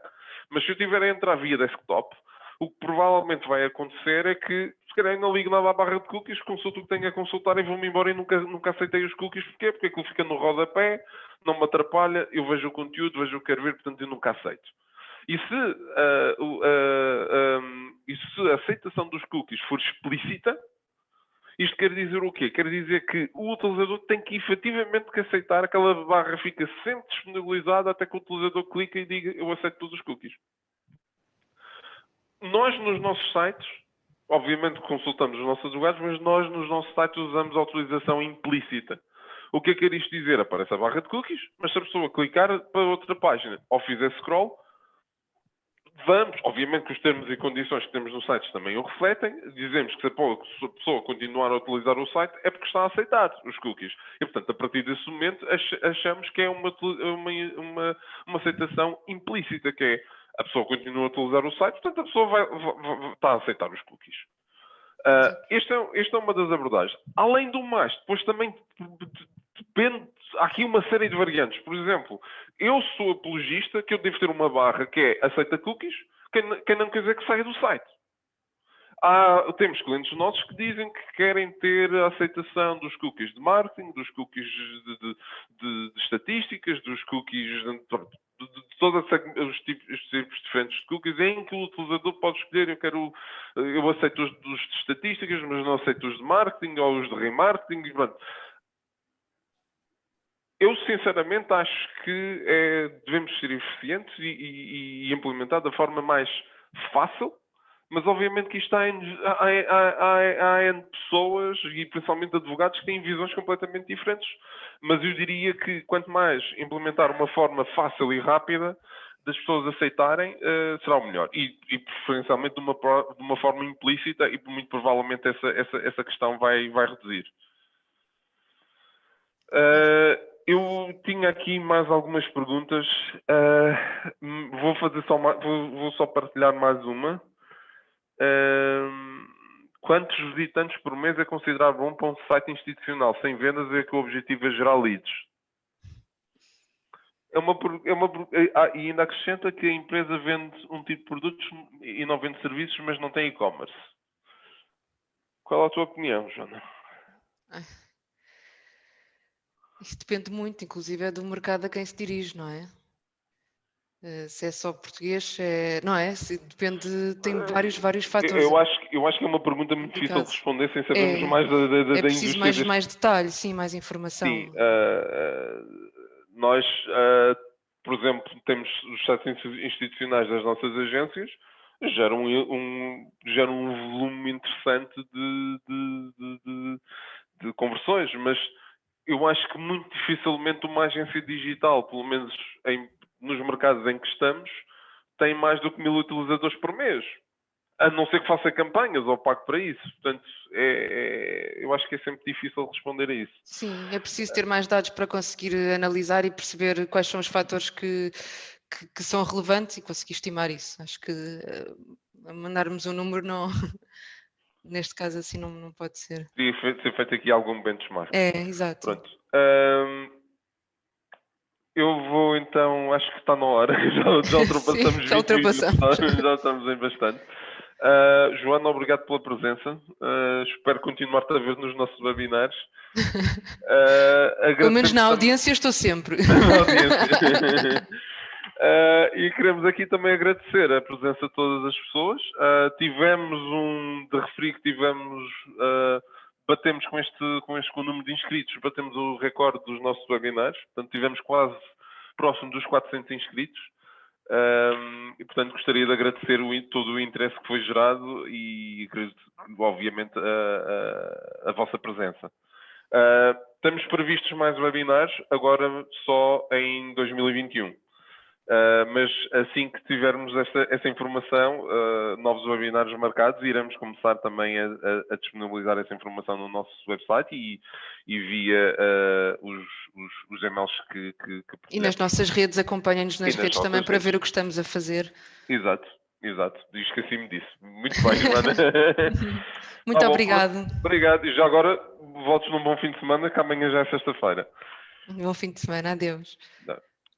Mas se eu estiver a entrar via desktop, o que provavelmente vai acontecer é que, se calhar, não ligo nada à barra de cookies, consulto o que tenho a consultar e vou-me embora e nunca aceitei os cookies. Porquê? Porque aquilo fica no rodapé, não me atrapalha, eu vejo o conteúdo, vejo o que quero ver, portanto eu nunca aceito. E se a aceitação dos cookies for explícita, isto quer dizer o quê? Quer dizer que o utilizador tem que efetivamente aceitar, aquela barra fica sempre disponibilizada até que o utilizador clica e diga eu aceito todos os cookies. Nós, nos nossos sites, obviamente consultamos os nossos advogados, mas nós, nos nossos sites, usamos autorização implícita. O que é que quer isto dizer? Aparece a barra de cookies, mas se a pessoa clicar para outra página ou fizer scroll, obviamente que os termos e condições que temos no site também o refletem, dizemos que se a pessoa continuar a utilizar o site é porque está a aceitar os cookies. E, portanto, a partir desse momento, achamos que é uma aceitação implícita, que é a pessoa continua a utilizar o site, portanto, a pessoa está a aceitar os cookies. Esta é uma das abordagens. Além do mais, depois também depende, há aqui uma série de variantes. Por exemplo, eu sou apologista que eu devo ter uma barra que é aceita cookies, Quem não quiser que saia do site. Temos clientes nossos que dizem que querem ter a aceitação dos cookies de marketing, dos cookies de estatísticas, dos cookies de todos os tipos diferentes de cookies, em que o utilizador pode escolher: eu aceito os de estatísticas, mas não aceito os de marketing ou os de remarketing. Pronto. Eu, sinceramente, acho que devemos ser eficientes e implementar da forma mais fácil, mas obviamente que isto há N pessoas, e principalmente advogados, que têm visões completamente diferentes. Mas eu diria que quanto mais implementar uma forma fácil e rápida das pessoas aceitarem, será o melhor. E preferencialmente de uma forma implícita, e muito provavelmente essa questão vai reduzir. Eu tinha aqui mais algumas perguntas. Vou só partilhar mais uma. Quantos visitantes por mês é considerado bom para um site institucional? Sem vendas, é que o objetivo é gerar leads. E ainda acrescenta que a empresa vende um tipo de produtos e não vende serviços, mas não tem e-commerce. Qual é a tua opinião, Joana? Isso depende muito, inclusive, é do mercado a quem se dirige, não é? Se é só português, não é? Depende, tem vários fatores. Eu acho que é uma pergunta muito difícil de responder sem sabermos mais da É preciso indústria. mais detalhe, sim, mais informação. Sim, nós, por exemplo, temos os sites institucionais das nossas agências, geram um volume interessante de conversões, mas eu acho que muito dificilmente uma agência digital, pelo menos nos mercados em que estamos, tem mais do que 1000 utilizadores por mês. A não ser que faça campanhas ou pague para isso. Portanto, eu acho que é sempre difícil responder a isso. Sim, é preciso ter mais dados para conseguir analisar e perceber quais são os fatores que são relevantes e conseguir estimar isso. Acho que mandarmos um número, não, neste caso assim, não pode ser. Podia ser feito aqui algum benchmark. Exato. Pronto. Eu vou então, acho que está na hora. Já ultrapassamos. Sim, já ultrapassamos. Já estamos em bastante. Joana, obrigado pela presença. Espero continuar-te a ver nos nossos webinars. Pelo menos na audiência estou sempre. E queremos aqui também agradecer a presença de todas as pessoas. Batemos com o número de inscritos, batemos o recorde dos nossos webinars. Portanto, tivemos quase próximo dos 400 inscritos. E, portanto, gostaria de agradecer todo o interesse que foi gerado e, obviamente, a vossa presença. Temos previstos mais webinars, agora só em 2021. Mas assim que tivermos essa informação, novos webinars marcados, iremos começar também a disponibilizar essa informação no nosso website e via os e-mails que e nas nossas redes, acompanhem-nos nas redes também para ver o que estamos a fazer. Exato. Esqueci-me disso. Muito bem, Joana. Muito obrigado. Obrigado. E já agora, voltes num bom fim de semana, que amanhã já é sexta-feira. Um bom fim de semana. Adeus.